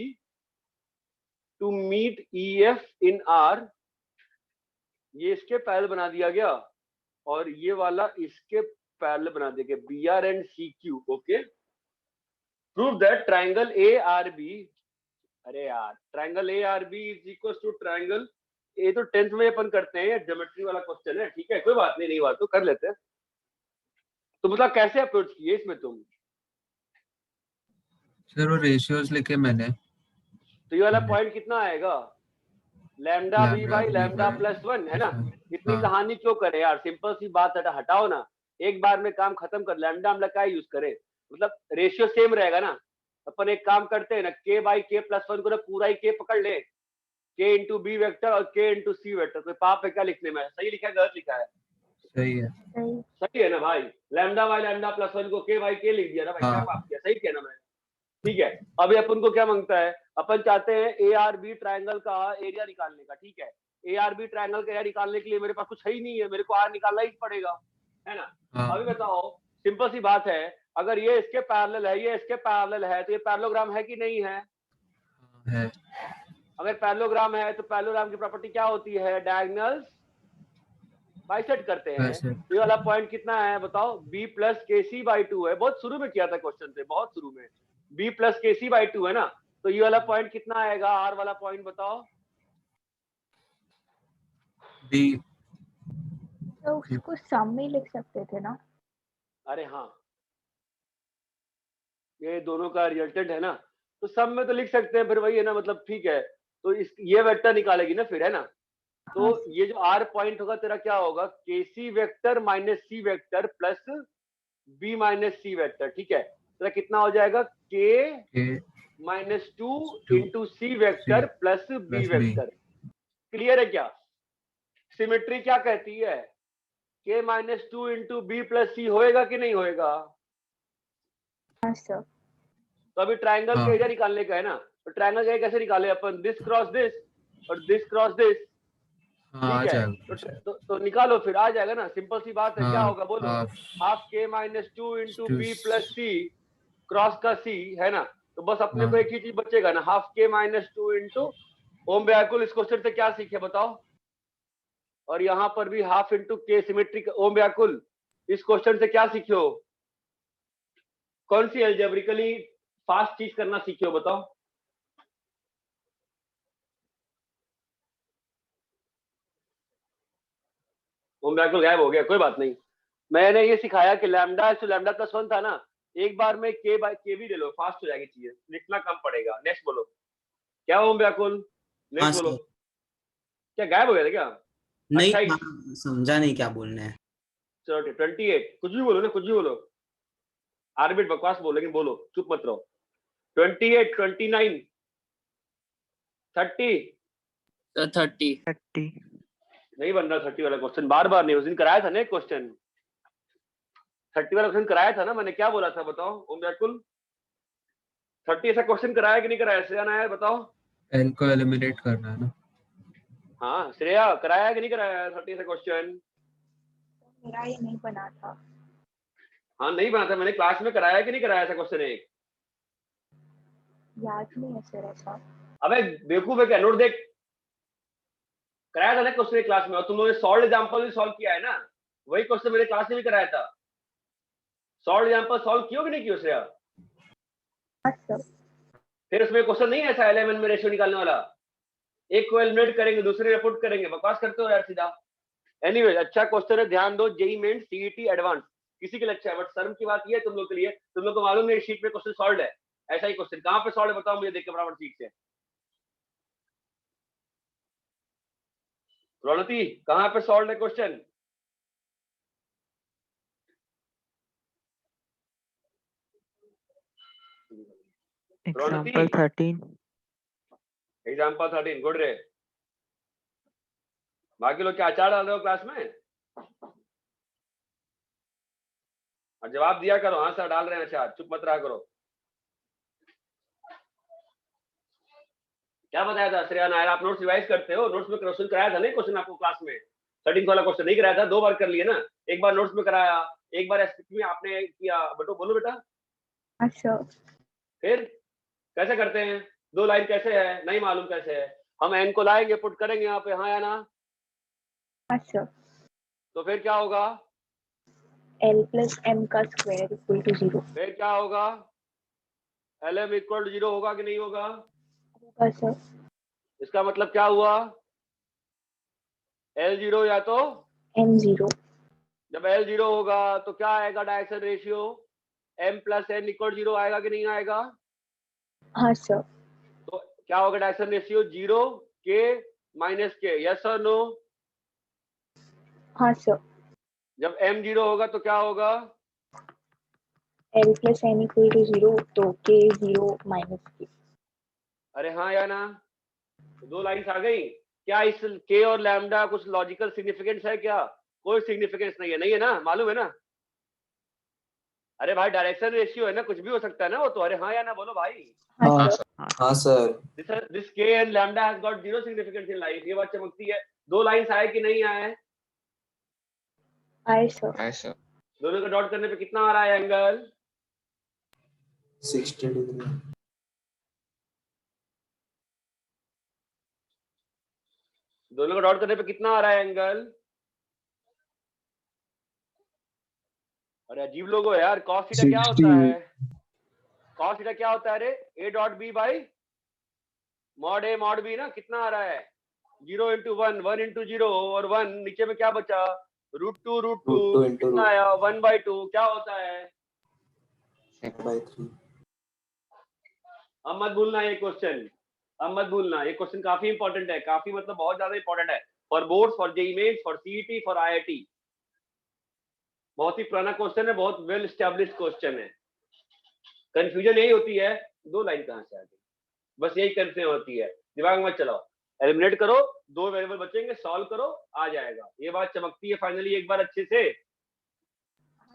to meet EF in R, ये इसके पैरेलल बना दिया गया और ये वाला इसके पैरेलल बना दिया गया, BR and CQ. Okay, prove that triangle ARB, अरे यार triangle ARB is equal to triangle, ये तो 10th में अपन करते हैं, ज्योमेट्री वाला क्वेश्चन है, ठीक है कोई बात नहीं, बात तो कर लेते हैं। तो मतलब कैसे अप्रोच किए इसमें तुम? सर वो रेशियोज लिखे मैंने। तो ये वाला पॉइंट कितना आएगा? Lambda B by lambda plus 1, है ना। इतनी कहानी क्यों करे यार, सिंपल सी बात है, हटाओ ना, एक बार में काम खत्म कर। लैम्डा हम क्या यूज करें, मतलब रेशियो सेम रहेगा ना। अपन एक काम करते हैं ना, के बाई के प्लस 1 को ना पूरा ही के पकड़ ले, के इंटू बी वेक्टर और के इंटू सी वेक्टर। तो पाप है क्या लिखने में, सही लिखा है गलत लिखा है? सही है। सही है ना भाई, लैम्डा बाई लैम्डा प्लस 1 को के बाई के लिख दिया ना भाई, क्या पाप किया, सही किया ना मैं? ठीक है, अभी अपन को क्या मांगता है, अपन चाहते हैं ARB ट्रायंगल का एरिया निकालने का, ठीक है। ARB ट्रायंगल का एरिया निकालने के लिए मेरे पास कुछ है ही नहीं है, मेरे को R निकालना ही पड़ेगा, है ना। अभी बताओ, सिंपल सी बात है, अगर ये इसके पैरेलल है, ये इसके पैरेलल है, तो ये पैरेललोग्राम है कि नहीं है? है। अगर पैरेललोग्राम है तो पैरेललोग्राम की प्रॉपर्टी क्या होती है? डायगोनल्स बाइसेक्ट करते हैं। ये वाला पॉइंट कितना है बताओ? B प्लस KC/2 है, बहुत शुरू में किया था क्वेश्चन से, बहुत शुरू में। B प्लस KC/2 है ना, तो ये वाला पॉइंट कितना आएगा? R वाला पॉइंट बताओ। B तो उसको सम में लिख सकते थे ना। अरे हाँ, ये दोनों का रिजल्टेंट है ना, तो सम में तो लिख सकते हैं, फिर वही है ना, मतलब ठीक है। तो इस ये वेक्टर निकालेगी ना फिर, है ना। तो ये जो R पॉइंट होगा तेरा क्या होगा? KC vector minus C vector plus B minus C vector, ठीक है। तो कितना हो जाएगा? K minus 2 into C vector plus B vector. Clear है क्या? सिमेट्री क्या कहती है? K minus 2 into B plus C होएगा कि नहीं होएगा? हाँ सर। तो अभी ट्रायंगल का एरिया निकालने का है ना, तो ट्रायंगल का एरिया कैसे निकाले अपन? दिस क्रॉस दिस और दिस क्रॉस दिस, ठीक है। तो निकालो फिर, आ जाएगा ना, सिंपल सी बात है। क्या होगा बोलो? Half K minus 2 into B plus C cross का C, है ना। तो बस अपने को एक ही चीज बचेगा ना, हाफ K माइनस 2 इंटू ओम व्याकुल। इस क्वेश्चन से क्या सीखे बताओ? और यहाँ पर भी हाफ इंटू K सिमेट्रिक ओम व्याकुल। इस क्वेश्चन से क्या सीखे हो? कौन सी अलजेब्रिकली फास्ट चीज करना सीखे हो बताओ? ओम व्याकुल गायब हो गया, कोई बात नहीं। मैंने ये सिखाया कि लैम्डा तो लैम्डा प्लस 1 था ना, एक बार में के बाय के भी ले लो, फास्ट हो जाएगी चीजें, लिखना कम पड़ेगा। नेक्स्ट बोलो, क्या ओम व्याकुल, हाँ नेक्स्ट बोलो। सर। क्या गायब हो गया था क्या? नहीं 28, हाँ, समझा नहीं क्या बोलना है। चलो 28, कुछ भी बोलो ना, कुछ भी बोलो, आर्बिट बकवास बोलो लेकिन बोलो, चुप मत रहो। 28, 29, 30 सर 30। 30 नहीं बन रहा 30 वाला क्वेश्चन, बार बार नहीं, उस दिन कराया था ना क्वेश्चन 30 वाला क्वेश्चन कराया था ना, मैंने क्या बोला था बताओ ओम व्याकुल? 30 ऐसा क्वेश्चन कराया कि नहीं कराया श्रेया नायर, बताओ। n को एलिमिनेट करना है ना। हाँ श्रेया, कराया कि नहीं कराया 30 ऐसा क्वेश्चन? मेरा ये नहीं बना था। हाँ नहीं बना था, मैंने क्लास में कराया कि नहीं कराया ऐसा क्वेश्चन एक? याद नहीं है सर ऐसा। अबे बेवकूफ है क्या, नोट देख, कराया था ना क्वेश्चन क्लास में, और तुम लोगों ने सॉल्व एग्जांपल भी सॉल्व किया है ना, वही क्वेश्चन मैंने क्लास में भी कराया था। सॉल्व एग्जांपल सॉल्व कियो कि नहीं कियो श्रेया? हाँ सर। फिर उसमें क्वेश्चन नहीं है ऐसा एलिमेंट में रेशियो निकालने वाला, एक को एलिमिनेट करेंगे दूसरे में पुट करेंगे, बकवास करते हो यार सीधा। एनीवेज अच्छा क्वेश्चन है, ध्यान दो। जेई मेन सीईटी एडवांस किसी के लिए अच्छा है, बट शर्म की बात ये है तुम लोग के लिए, तुम लोग को मालूम है शीट में क्वेश्चन सॉल्व है, ऐसा ही क्वेश्चन कहां पे सॉल्व है बताओ मुझे, देख के बराबर सीट से। प्रणति कहां पे सॉल्व है क्वेश्चन? एग्जांपल 13 एग्जाम्पल 13 गुड रे। बाकी लोग क्या अचार डाल रहे हो क्लास में? और जवाब दिया करो, हाँ सर डाल रहे हैं अचार, चुप मत रहा करो। क्या बताया था श्रेया नायर, आप नोट्स रिवाइज करते हो? नोट्स में क्वेश्चन कराया था नहीं क्वेश्चन आपको क्लास में? 13 वाला क्वेश्चन नहीं कराया था, 2 बार कर लिए ना, एक बार नोट्स में कराया, एक बार एसपीटी में आपने किया। बटो बोलो बेटा। अच्छा फिर कैसे करते हैं, 2 लाइन कैसे है, नहीं मालूम कैसे है? हम एन को लाएंगे, पुट करेंगे यहाँ पे, हाँ या ना? अच्छा। तो फिर क्या होगा? L plus M का स्क्वायर इक्वल टू 0। फिर क्या होगा? LM इक्वल टू 0 होगा कि नहीं होगा? होगा सर। इसका मतलब क्या हुआ? L0 या तो M0। जब L0 होगा तो क्या आएगा direction ratio? M plus N equal 0 आएगा कि नहीं आएगा? हाँ सर। तो क्या होगा direction ratio? 0 K minus K, yes और नो? हाँ सर। जब M0 होगा तो क्या होगा? L plus N equal to 0 तो K 0 माइनस K। अरे हाँ या ना? तो 2 लाइन्स आ गई। क्या इस K और लैम्डा कुछ लॉजिकल सिग्निफिकेंस है क्या? कोई सिग्निफिकेंस नहीं है, नहीं है ना, मालूम है ना? अरे भाई डायरेक्शन रेशियो है ना, कुछ भी हो सकता है ना वो तो। अरे हाँ या ना बोलो भाई। हाँ सर। हाँ sir. This K and lambda has got 0 significance in life, ये बात चमकती है। 2 लाइन्स आए कि नहीं आए? आए सर। ऐसा दोनों का डॉट करने पे कितना आ रहा है एंगल? 60 डिग्री। दोनों का डॉट करने पे कितना आ रहा है एंगल? अरे अजीब लोग हो यार। cos थीटा क्या होता है? cos थीटा क्या होता है? अरे a dot b by mod a mod b ना, कितना आ रहा है? 0 into 1, 1 into 0 और 1 नीचे में क्या बचा? √2 कितना आया? 1/2 क्या होता है? 1/3। अब मत भूलना ये क्वेश्चन, अब मत भूलना ये क्वेश्चन, काफी इंपॉर्टेंट है, काफी मतलब बहुत ज्यादा इंपॉर्टेंट है for boards, for JEE Mains, for CET, for IIT. बहुत ही पुराना क्वेश्चन है, बहुत वेल एस्टैब्लिश्ड क्वेश्चन है। कंफ्यूजन यही होती है 2 लाइन कहां से आ गई, बस यही कंफ्यूजन होती है, दिमाग में चलाओ, एलिमिनेट करो, 2 वेरिएबल बचेंगे, सॉल्व करो, आ जाएगा। ये बात चमकती है फाइनली एक बार अच्छे से।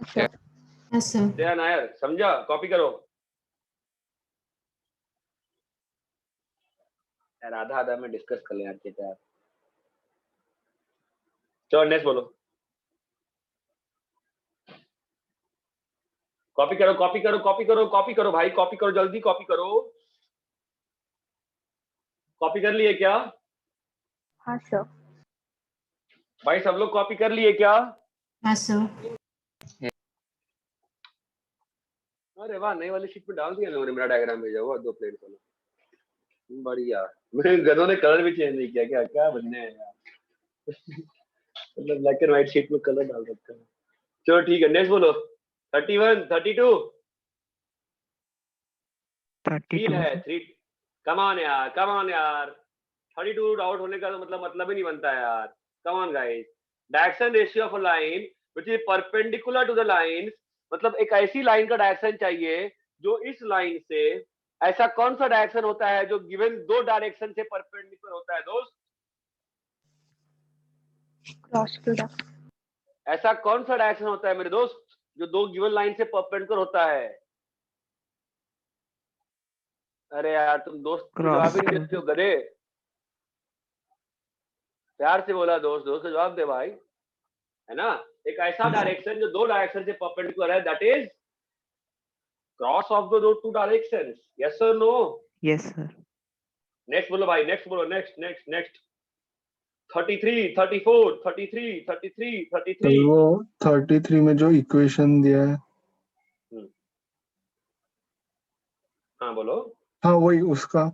हाँ सर। श्रेया नायर समझा? कॉपी करो यार, आधा आधा में डिस्कस कर लें यार के यार। चलो नेक्स्ट बोलो। कॉपी करो कॉपी करो कॉपी करो कॉपी करो भाई, कॉपी करो जल्दी, कॉपी करो। कॉपी कर लिए क्या हाँ सर। भाई? सब लोग कॉपी कर लिए क्या? हाँ सर। अरे वाह, नई वाली शीट में डाल दिया लोगों ने, मेरा डायग्राम भेजा हुआ 2 प्लेट वाला, बढ़िया। मेरे गधों ने कलर भी चेंज नहीं किया क्या? क्या बनने है यार। मतलब ब्लैक एंड व्हाइट शीट में कलर डाल सकते हैं। चलो ठीक है, नेक्स्ट बोलो। 31, 32 फील 32 है 3। कम ऑन यार, कम ऑन यार, 32 आउट होने का तो मतलब ही नहीं बनता है यार। Come on guys. Direction ratio of a line which is perpendicular to the line, मतलब एक ऐसी लाइन का डायरेक्शन चाहिए जो इस लाइन से, ऐसा कौन सा डायरेक्शन होता है जो गिवन दो डायरेक्शन से परपेंडिकुलर होता है दोस्त? Cross product. ऐसा कौन सा डायरेक्शन होता है मेरे दोस्त जो दो गिवन लाइन से परपेंडिकुलर होता है? अरे यार तुम दोस्त जवाब ही नहीं देते हो गधे। प्यार से बोला दोस्त, दोस्त को जवाब दे भाई, है ना। एक ऐसा डायरेक्शन जो दो डायरेक्शन से परपेंडिकुलर है, that is cross of the two directions. Yes और नो? Yes sir. नेक्स्ट बोलो भाई, नेक्स्ट बोलो, नेक्स्ट नेक्स्ट नेक्स्ट। 33, 34, 33, 33, तो 33। वो 33 में जो इक्वेशन दिया है, हाँ बोलो। हाँ वही उसका,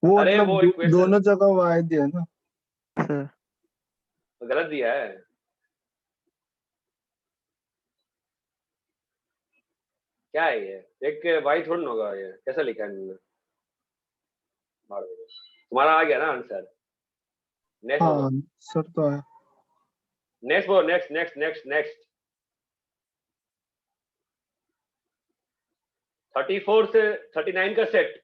वो अरे मतलब वो इक्वेशन दोनों जगह वाई दिया ना सर। गलत दिया है। क्या है ये? एक वाई थोड़ा ना होगा, ये कैसा लिखा है इन्होंने? तुम्हारा आ गया ना आंसर? नेक्स्ट बोलो, हाँ सर तो है। नेक्स्ट बोलो, नेक्स्ट नेक्स्ट नेक्स्ट नेक्स्ट। 34 से 39 का सेट,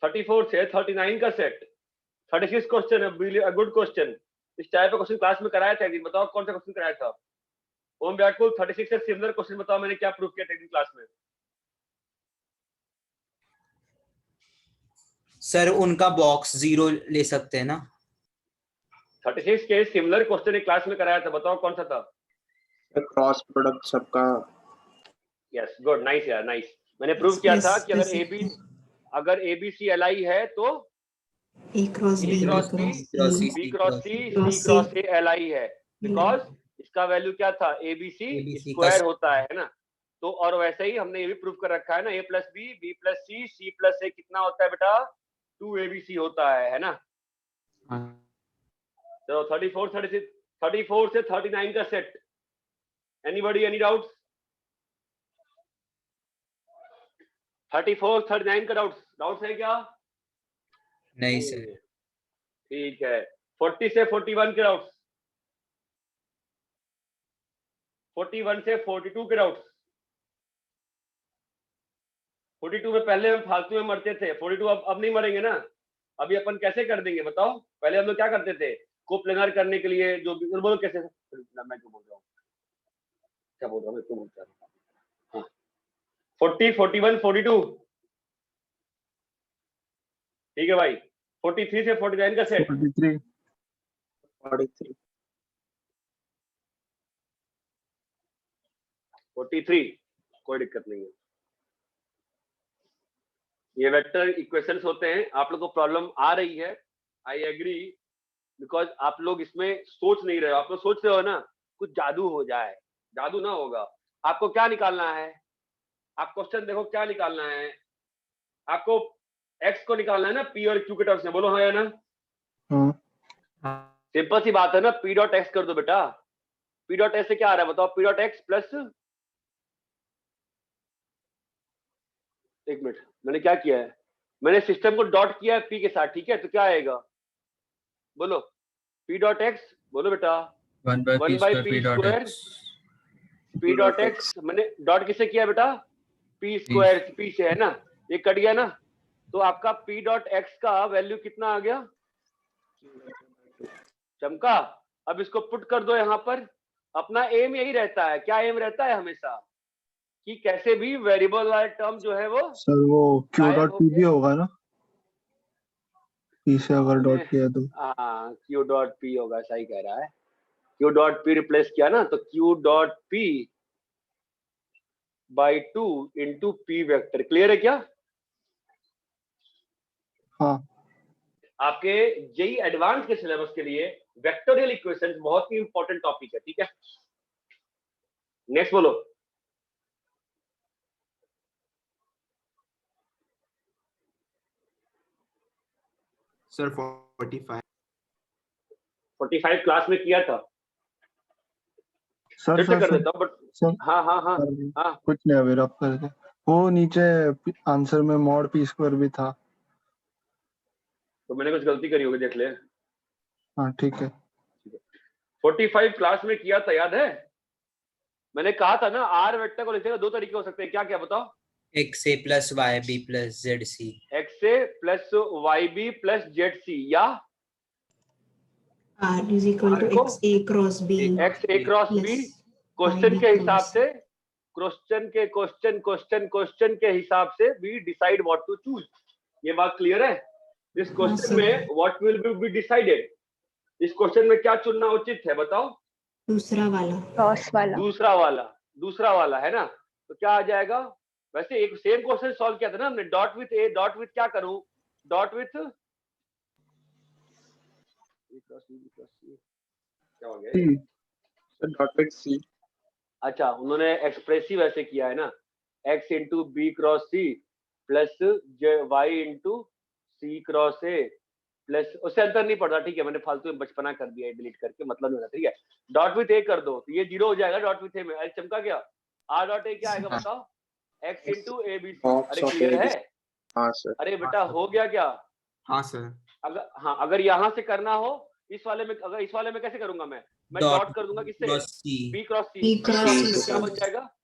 34 से 39 का सेट। 36 क्वेश्चन है, गुड क्वेश्चन। इस टाइप का क्वेश्चन क्लास में कराया था एक दिन, बताओ कौन सा क्वेश्चन कराया था? ओम व्याकुल 36 से सिमिलर क्वेश्चन बताओ, मैंने क्या प्रूफ किया था एक दिन क्लास में? सर उनका बॉक्स 0 ले सकते हैं ना? 36 के सिमिलर क्वेश्चन एक क्लास में कराया था, बताओ कौन सा था? क्रॉस प्रोडक्ट सबका। यस, गुड, नाइस यार, नाइस। मैंने प्रूव किया था कि अगर ABC LI है तो A cross A B, cross B B, cross C, B cross C, cross C C, cross A LI है, बिकॉज इसका वैल्यू क्या था? ABC ABC स्क्वायर का होता है ना। तो और वैसे ही हमने ये भी प्रूव कर रखा है ना, A plus B, B plus C, C plus A कितना होता है बेटा? 2ABC होता है ना। तो 34, 36, 34 से 39 का सेट। Anybody, any doubts? 34, 39 का डाउट्स है क्या? नहीं सर। ठीक है। 40 से 41 के डाउट्स, 41 से 42 के डाउट्स। 42 में पहले हम फालतू में मरते थे, 42 अब नहीं मरेंगे ना। अभी अपन कैसे कर देंगे बताओ? पहले हम लोग क्या करते थे? कोप्लेनर करने के लिए जो बोलो कैसे, मैं क्यों बोल रहा हूँ, क्या बोल रहा हूँ मैं, क्यों बोल रहा हूँ? 40, 41, 42, ठीक है भाई। 43 से 49 का सेट। 43 43, कोई दिक्कत नहीं है। ये वेक्टर इक्वेशंस होते हैं, आप लोग को प्रॉब्लम आ रही है, आई एग्री, बिकॉज आप लोग इसमें सोच नहीं रहे हो। आप लोग सोच रहे हो ना कुछ जादू हो जाए, जादू ना होगा। आपको क्या निकालना है? आप क्वेश्चन देखो क्या निकालना है आपको? एक्स को निकालना है ना, पी और क्यू के टर्म्स में, बोलो हाँ या ना? हाँ सिंपल सी बात है ना, पी डॉट एक्स कर दो बेटा। पी डॉट एक्स से क्या आ रहा है बताओ? पी डॉट एक्स प्लस, एक मिनट, मैंने क्या किया है? मैंने सिस्टम को डॉट किया है पी के साथ, ठीक है? तो क्या आएगा बोलो? पी डॉट एक्स, बोलो बेटा। 1 by p square, x। P dot x मैंने डॉट किससे किया बेटा? पी स्क्वायर, पी से है ना, ये कट गया ना। तो आपका पी डॉट एक्स का वैल्यू कितना आ गया? चमका। अब इसको पुट कर दो यहाँ पर। अपना एम यही रहता है, क्या एम रहता है हमेशा? कि कैसे भी वेरिएबल वाला टर्म जो है वो सर, वो क्यू गायब डॉट पी भी होगा ना, पी से अगर डॉट किया तो। हाँ, क्यू डॉट पी होगा, सही कह रहा है। क्यू डॉट पी रिप्लेस किया ना, तो Q dot P by 2 into P vector. Clear है क्या? हाँ आपके जेई एडवांस के सिलेबस के लिए वेक्टोरियल इक्वेशंस बहुत ही इंपॉर्टेंट टॉपिक है, ठीक है? नेक्स्ट बोलो। सर 45। 45 क्लास में किया था, सर फिर से सर कर सर देता हूँ, बट सर हाँ हाँ हाँ सर, हाँ, कुछ नहीं अभी आप कर दे। वो नीचे आंसर में मॉड पी स्क्वायर भी था। तो मैंने कुछ गलती करी होगी, देख ले। हाँ ठीक है। 45 क्लास में किया था, याद है? मैंने कहा था ना, आर वेक्टर को लिखने का दो तरीके हो सकते हैं, क्या क्या बताओ? X A plus Y B plus Z C, X A plus Y B plus Z C, या R is equal to देखो, x a cross b X A cross plus B, y question b के हिसाब cross से, question के हिसाब से we decide what to choose. ये बात क्लियर है? इस क्वेश्चन sir. में व्हाट विल बी डिसाइडेड, इस क्वेश्चन में क्या चुनना उचित है बताओ? दूसरा वाला क्रॉस वाला। दूसरा वाला है ना, तो क्या आ जाएगा? वैसे एक सेम क्वेश्चन सॉल्व किया था ना हमने, dot with A, dot with क्या करूं, डॉट विथ क्या हो गया ये? Dot with C. अच्छा, उन्होंने एक्सप्रेसिव ऐसे किया है ना, x into B cross C plus Y into C cross A plus, उससे अंतर नहीं पड़ता, ठीक है, मैंने फालतू में बचपना कर दिया है डिलीट करके, मतलब नहीं होता, ठीक है। डॉट विथ ए कर दो तो ये 0 हो जाएगा डॉट विथ ए में। अरे चमका गया, आर डॉट ए क्या आएगा बताओ? x into A B C. अरे क्लियर है? हाँ सर। अरे बेटा हो गया क्या? हाँ सर। अगर यहाँ से करना हो, इस वाले में, अगर इस वाले में कैसे करूंगा मैं डॉट कर दूंगा, किससे? बी क्रॉस सी। क्या बन जाएगा?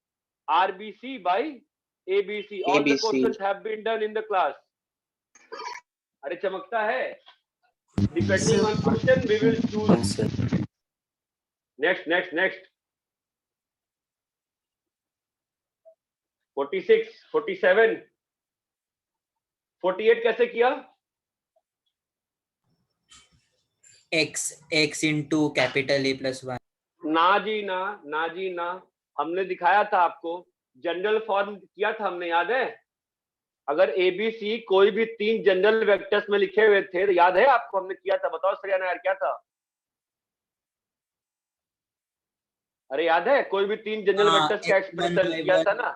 RBC by ABC. All the questions have been done in the class. अरे चमकता है? Depending on question, we will choose. Next. 46, 47, 48 कैसे किया? X into capital A plus Y. ना जी ना, हमने दिखाया था आपको, जनरल फॉर्म किया था हमने, याद है? अगर ABC कोई भी 3 जनरल वेक्टर्स में लिखे हुए थे, तो याद है आपको, हमने किया था, बताओ श्रेया यार क्या था? अरे याद है, कोई भी 3 जनरल वेक्टर्स का एक्सप्रेशन किया था ना?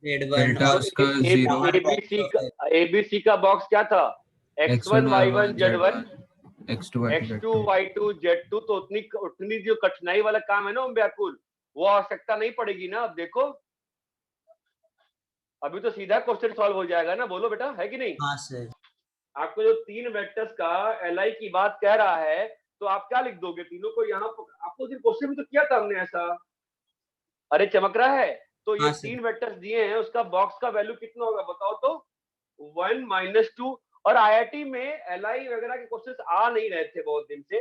डेल्टा उसका 0, ABC का बॉक्स क्या था? x1 y1 z1 x2 x2 y2 z2। तो उतनी जो कठिनाई वाला काम है ना व्याकुल, वो आवश्यकता नहीं पड़ेगी ना। अब देखो, अभी तो सीधा क्वेश्चन सॉल्व हो जाएगा ना, बोलो बेटा, है कि नहीं? हाँ सर। आपको जो 3 वेक्टर्स का LI की बात कह रहा है, तो आप क्या लिख दोगे तीनों को यहाँ? आपको क्वेश्चन में तो किया था हमने ऐसा। अरे चमक रहा है? तो ये 3 वेक्टर्स दिए हैं, उसका बॉक्स का वैल्यू कितना होगा बताओ तो? 1 - 2। और IIT में LI वगैरह के क्वेश्चंस आ नहीं रहे थे बहुत दिन से,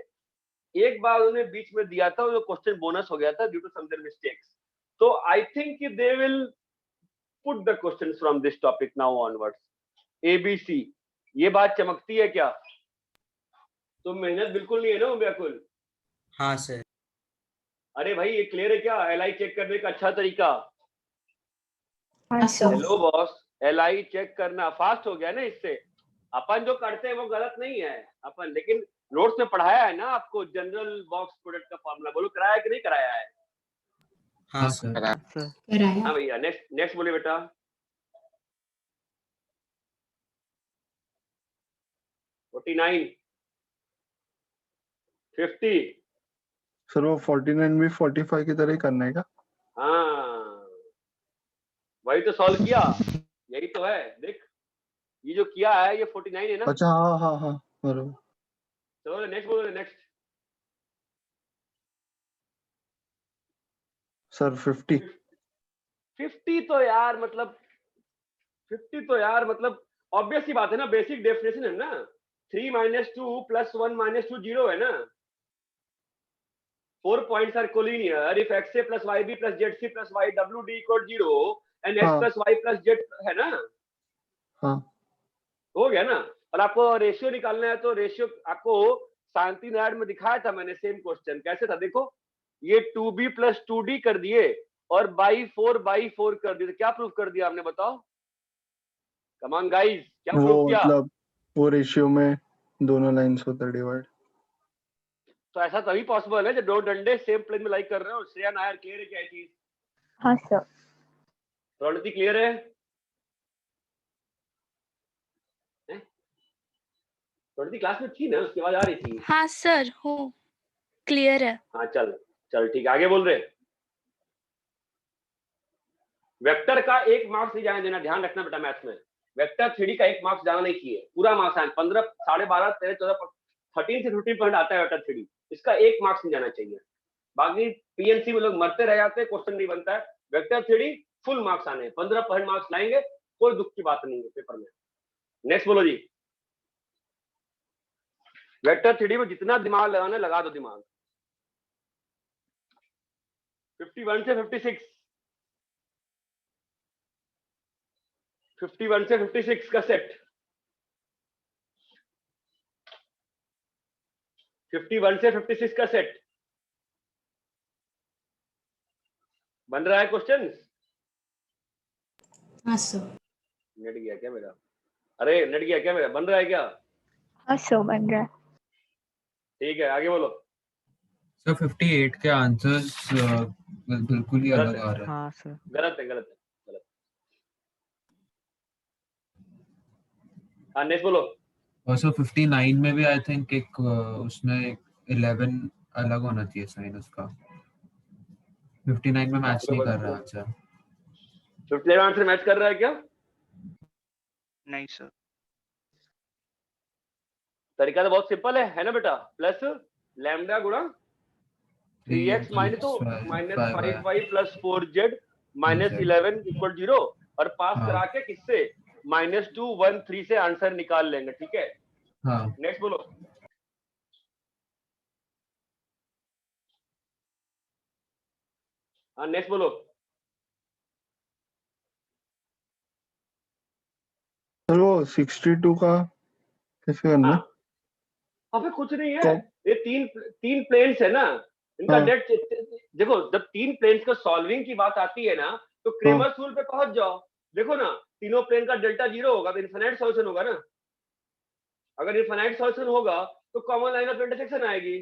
एक बार उन्होंने बीच में दिया था, वो क्वेश्चन बोनस हो गया था due to some their mistakes. तो I think they will put the questions from this topic now onwards. ABC, ये बात चमकती है क्या? तो मेहनत बिल्कुल नहीं है ना व्याकुल? हाँ सर। अरे भाई ये क्लियर है क्या? LI चेक करने का अच्छा तरीका? हाँ sir. Hello boss, LI check करना फास्ट हो गया ना इससे। अपन जो करते हैं वो गलत नहीं है अपन, लेकिन नोट्स में पढ़ाया है ना आपको जनरल बॉक्स प्रोडक्ट का फॉर्मूला, बोलो कराया है कि नहीं कराया है? हाँ सर। हाँ भैया, नेक्स्ट बोलिए बेटा। $49, $50। सर वो 49 भी 45 की तरह ही करना है क्या? हाँ वही तो सॉल्व किया, यही तो है। देख ये जो किया है ये 49 है ना? अच्छा हाँ बरोबर। चलो नेक्स्ट बोलो, नेक्स्ट। सर 50 तो यार मतलब ऑब्वियस सी बात है ना, बेसिक डेफिनेशन है ना। 3 - 2 + 1 - 2 0 है ना। 4 points are collinear if xa plus yb plus zc plus ywd equal 0 and x plus y plus z है ना? हाँ हो गया ना। और आपको रेशियो निकालना है, तो रेशियो आपको शांति नारायण में दिखाया था मैंने, सेम क्वेश्चन कैसे था देखो। ये 2b + 2d कर दिए और by4 कर दिए, तो क्या प्रूफ कर दिया हमने बताओ? कम ऑन गाइस, क्या प्रूफ किया? मतलब वो रेशियो में दोनों लाइंस होता है डिवाइड। तो ऐसा तभी पॉसिबल है जब दो डंडे सेम प्लेन में लाइक कर रहे हो। श्रेया नायर क्लियर है क्या चीज? हाँ सर। रणनीति क्लियर है? रणनीति क्लास में थी ना, उसके बाद आ रही थी। हाँ सर हूँ। क्लियर है। हाँ चल चल ठीक है, आगे बोल रहे। वेक्टर का 1 मार्क्स नहीं जाने देना, ध्यान रखना बेटा मैथ्स में। वेक्टर 3D का 1 मार्क्स जाना नहीं चाहिए, पूरा मार्क्स आए 15, 12.5, 13, 14, 13 से 15% आता है वेक्टर 3D, इसका 1 मार्क्स नहीं जाना चाहिए। बाकी पीएनसी में लोग मरते रह जाते हैं, क्वेश्चन नहीं बनता है। वेक्टर 3D फुल मार्क्स आने हैं, 15% मार्क्स लाएंगे, कोई दुख की बात नहीं है पेपर में। नेक्स्ट बोलो जी। वेक्टर 3D में जितना दिमाग लगाना है लगा दो दिमाग। 51 से 56, 51 से 56 का सेट, 51 से 56 का सेट बन रहा है क्वेश्चन? हाँ सर। नेट गया क्या मेरा? अरे नेट गया क्या मेरा? बन रहा है क्या? हाँ सर बन रहा है। ठीक है आगे बोलो। सर 58 के आंसर्स बिल्कुल ही गलत अलग है। आ रहे हैं। हाँ सर। गलत है गलत है गलत। हाँ नेक्स्ट बोलो। और सर 59 में भी आई थिंक एक उसमें 11 अलग होना चाहिए साइन उसका। 59 में मैच नहीं कर रहा आंसर। 59 आंसर मैच कर रहा है क्या? नहीं सर। तरीका तो बहुत सिंपल है ना बेटा? प्लस लैम्डा गुणा 3x minus 5y plus 4z minus 11 equal 0 और पास करा के किससे -2 1 3 से आंसर निकाल लेंगे, ठीक है? हाँ नेक्स्ट बोलो। हाँ नेक्स्ट बोलो। चलो 62 का कैसे करना? हाँ अबे कुछ नहीं है, ये तीन प्लेन्स है ना, इनका नेट देखो। जब 3 प्लेन्स का सॉल्विंग की बात आती है ना तो क्रेमर रूल पे पहुंच जाओ। देखो ना तीनों प्लेन का डेल्टा 0 होगा तो इनफिनाइट सॉल्यूशन होगा ना। अगर इनफिनाइट सॉल्यूशन होगा तो कॉमन लाइन ऑफ इंटरसेक्शन आएगी।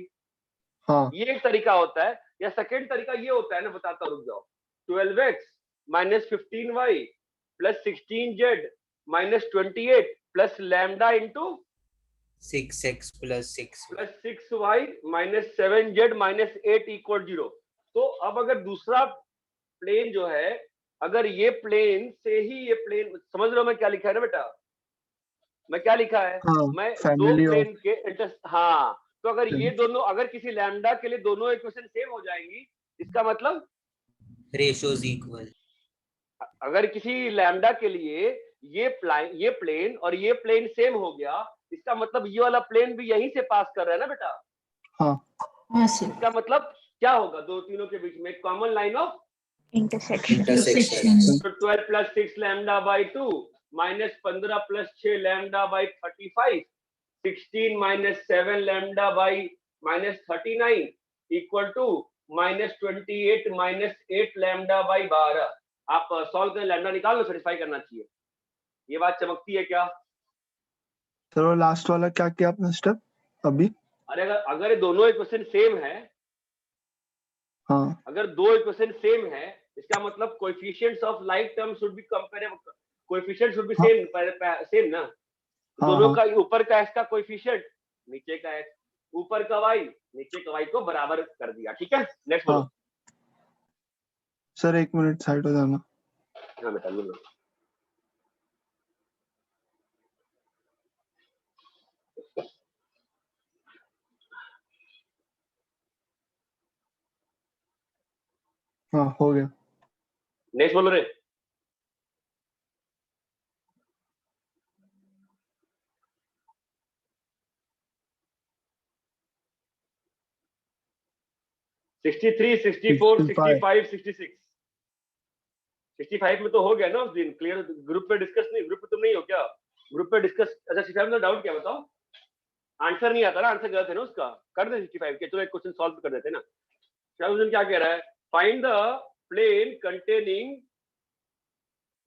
हाँ ये एक तरीका होता है। या सेकंड तरीका ये होता है ना, बताता रुक जाओ। 12x minus 15y plus 16z minus 28 plus lambda into 6x plus 6y minus 7z minus 8 equal 0। तो अब अगर दूसरा प्लेन जो है, अगर ये प्लेन से ही ये प्लेन, समझ रहे हो मैं क्या लिखा है ना बेटा? मैं क्या लिखा है? मैं दो प्लेन के इंटरसेक्ट, हाँ तो अगर ये दोनों, अगर किसी लैम्डा के लिए दोनों इक्वेशन सेम हो जाएंगी, इसका मतलब रेशियोज इक्वल। अगर किसी लैम्डा के लिए ये प्लेन और ये प्लेन सेम हो गया, इसका मतलब ये वाला प्लेन भी यहीं से पास कर रहा है ना बेटा? हाँ सर। इसका मतलब क्या होगा? दो तीनों के बीच में कॉमन लाइन ऑफ इंटरसेक्शन। तो 12 plus 6 lambda by 2 minus 15 plus 6 lambda by 35 16 minus 7 lambda by minus 39 equal to minus 28 minus 8 lambda by 12। आप सॉल्व करें, लैम्डा निकाल लो, सेटिस्फाई करना चाहिए। ये बात चमकती है क्या? चलो लास्ट वाला क्या किया आपने स्टेप अभी? अरे अगर ये दोनों इक्वेशन सेम है, हाँ अगर दो इक्वेशन सेम है, इसका मतलब coefficients of like term should be comparable, coefficient should be same same ना। दोनों का ऊपर का x का कोएफिशिएंट, नीचे का x, ऊपर का y, नीचे का y को बराबर कर दिया, ठीक है? नेक्स्ट बोलो। सर 1 मिनट साइड हो जाना। हाँ बेटा बोलो। हाँ हो गया। नेक्स्ट बोलो रे। सिक्सटी 65 में तो हो गया ना उस दिन क्लियर। ग्रुप पे डिस्कस नहीं, ग्रुप पे तुम नहीं हो क्या? ग्रुप पे डिस्कस। अच्छा 65 में डाउट क्या बताओ? आंसर नहीं आता ना, आंसर गलत है ना उसका। कर दे 65 के, चलो एक क्वेश्चन सॉल्व कर देते हैं ना। क्या कह रहा है? Find the plane containing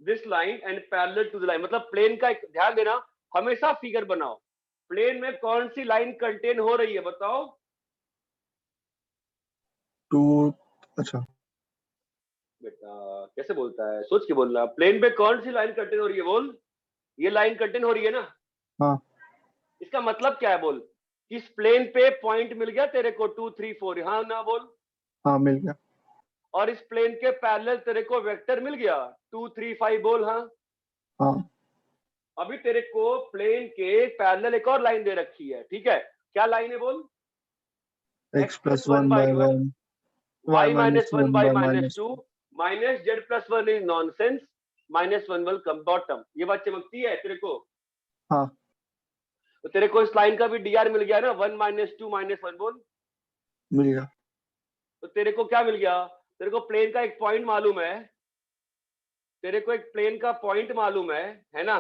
this line and parallel to the line. मतलब प्लेन का ध्यान देना, हमेशा फिगर बनाओ। प्लेन में कौन सी लाइन कंटेन हो रही है बताओ? अच्छा बेटा कैसे बोलता है, सोच के बोलना। प्लेन पे कौन सी लाइन कंटेन हो रही है बोल? ये लाइन कंटेन हो रही है ना? हाँ। इसका मतलब क्या है बोल? इस प्लेन पे पॉइंट मिल गया तेरे को 2 3 4, हाँ ना बोल। हाँ मिल गया। और इस प्लेन के पैरेलल तेरे को वेक्टर मिल गया 2 3 5 बोल, हाँ। हाँ अभी तेरे को प्लेन के पैरेलल एक और लाइन दे रखी है, ठीक है, क्या लाइन है बोल? x plus 1 by 1 y y minus minus 1 1 by by minus minus 2 minus z plus 1 is nonsense, -1 will come bottom। ये बात चमकती है तेरे को? हाँ तो तेरे को इस लाइन का भी dr मिल गया ना, 1 minus 2 minus 1 बोल। मिल गया। तो तेरे को क्या मिल गया? तेरे को प्लेन का एक पॉइंट मालूम है, तेरे को एक प्लेन का पॉइंट मालूम है ना?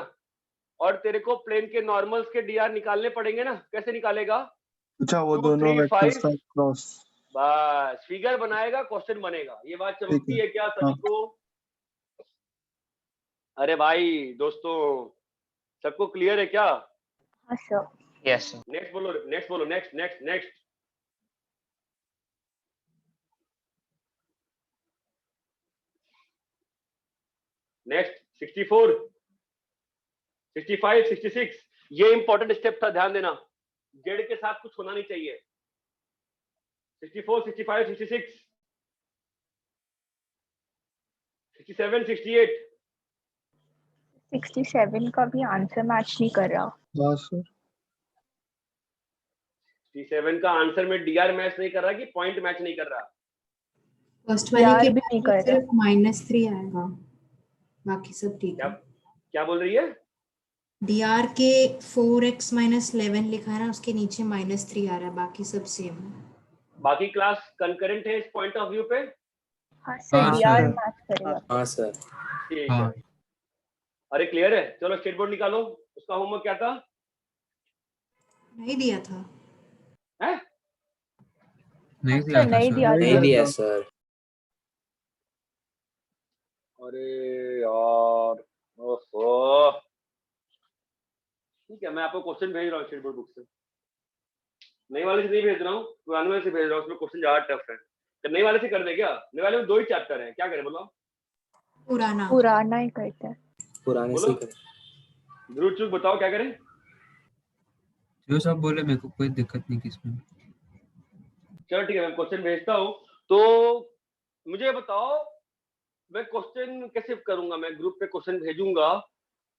और तेरे को प्लेन के नॉर्मल्स के dr निकालने पड़ेंगे ना, कैसे निकालेगा? अच्छा वो 2 दोनों 3 वेक्टर्स 5, का क्रॉस। बस फिगर बनाएगा, क्वेश्चन बनेगा। ये बात ठीक चमकती है। है क्या सभी हाँ। को? अरे भाई दोस्तों, सबको क्लियर है क्या? हाँ सर। Yes sir. नेक्स्ट बोलो, नेक्स्ट बोलो, नेक्स्ट नेक्स्ट नेक्स्ट। नेक्स्ट 64, 65, 66। ये इंपॉर्टेंट स्टेप था, ध्यान देना। जेड के साथ कुछ होना नहीं चाहिए। 64, 65, 66, 67, 68। 67 का भी आंसर मैच नहीं कर रहा। हाँ सर। 67 का आंसर में डीआर मैच नहीं कर रहा कि पॉइंट मैच नहीं कर रहा? फर्स्ट वाले यार के भी नहीं कर बाद सिर्फ -3 आएगा, बाकी सब ठीक क्या है। क्या बोल रही है? dr के 4x - 11 लिखा है ना, उसके नीचे -3 आ रहा है, बाकी सब सेम है। बाकी क्लास कंकरेंट है इस पॉइंट ऑफ व्यू पे? हाँ सर, हाँ डीआर सर। मैच करेगा। हाँ सर। ठीक हाँ है। अरे क्लियर है? चलो स्टेट बोर्ड निकालो। उसका होमवर्क क्या था? नहीं दिया था। है? नहीं हाँ दिया सर, था नहीं सर। दिया नहीं था। दिया सर। अरे यार, ओहो। ठीक है, मैं आपको क्वेश्चन भेज रहा हूँ स्टेट बोर्ड बुक से। नए वाले से नहीं भेज रहा हूँ, पुराने वाले से भेज रहा हूँ। उसमें क्वेश्चन ज्यादा टफ है। तो नए वाले से कर दे क्या? नए वाले में 2 ही चैप्टर है, क्या करें बोलो? पुराना ही करते हैं। पुराने बोलो, से जरूर चूक बताओ क्या करें? जो सब बोले मेरे को कोई दिक्कत नहीं किसमें। चलो ठीक है, मैं क्वेश्चन भेजता हूँ। तो मुझे बताओ, मैं क्वेश्चन कैसे करूंगा? मैं ग्रुप पे क्वेश्चन भेजूंगा,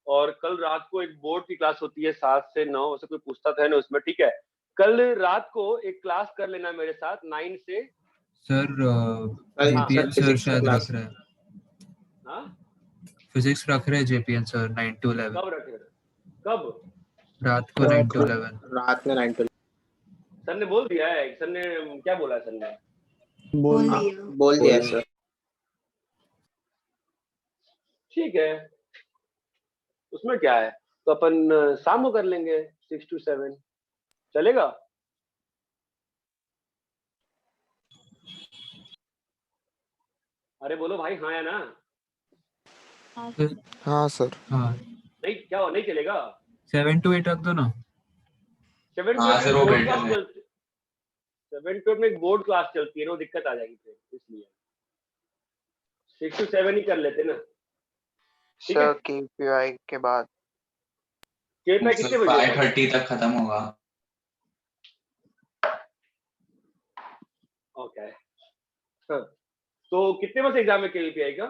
और कल रात को एक बोर्ड की क्लास होती है 7 से 9, वैसे कोई पूछता था ना उसमें, ठीक है? कल रात को एक क्लास कर लेना मेरे साथ 9 से। सर हाँ जेपीएन सर शायद रख रहे हैं, हाँ, फिजिक्स रख रहे हैं जेपीएन सर 9 to 11 कब रखे? कब? रात को 9 to 11। रात में 9 to 11 सर ने बोल दिया है? सर ने क्या बोला है? सर ने बोल दिया सर। ठीक है, उसमें क्या है? तो अपन शाम को कर लेंगे 6 to 7, चलेगा? अरे बोलो भाई, हाँ या ना? हाँ सर। हाँ नहीं, क्या नहीं चलेगा? 7 to 8 रख दो ना। 7 to 8 में बोर्ड क्लास चलती, 7 to 8 में एक बोर्ड क्लास चलती है ना, वो दिक्कत आ जाएगी फिर, इसलिए 6 to 7 ही कर लेते ना। ठीक है, सर केपीआई के बाद केपीआई कितने बजे? 5:30 तक खत्म होगा। ओके, हाँ। तो कितने बजे एग्जाम है केपीआई का?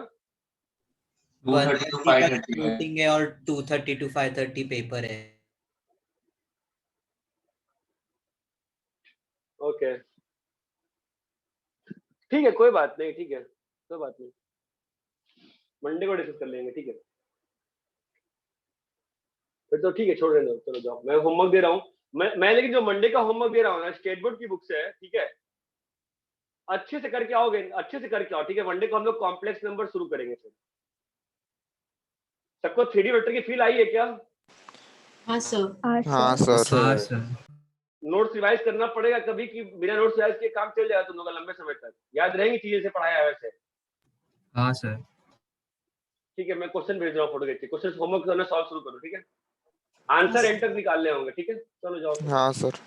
2:30 to 5:30 है। मीटिंग है और 2:30 to 5:30 पेपर है। ओके, ठीक है, कोई बात नहीं, ठीक है, कोई बात नहीं, मंडे को डिस्कस कर लेंगे, ठीक है? फिर तो ठीक है, छोड़ देना, चलो जाओ। मैं होमवर्क दे रहा हूँ, मैं लेकिन जो मंडे का होमवर्क दे रहा हूँ ना, स्टेट बोर्ड की बुक से है, ठीक है? अच्छे से करके आओगे, अच्छे से करके आओ, ठीक है? मंडे को हम लोग कॉम्प्लेक्स नंबर शुरू करेंगे। फिर सबको 3D वेक्टर की फील आई है क्या? हाँ सर। हाँ सर। हाँ सर। नोट्स रिवाइज करना पड़ेगा कभी, कि बिना नोट्स रिवाइज के काम चल जाएगा तुम लोग का लंबे समय तक, याद रहेंगी चीजें से पढ़ाया है वैसे? हाँ सर। ठीक है, मैं क्वेश्चन भेज रहा हूँ, फोटो खींच के क्वेश्चन होमवर्क करना, सॉल्व शुरू करो, ठीक है? आंसर एंड तक निकालने होंगे, ठीक है? चलो जाओ। हाँ सर।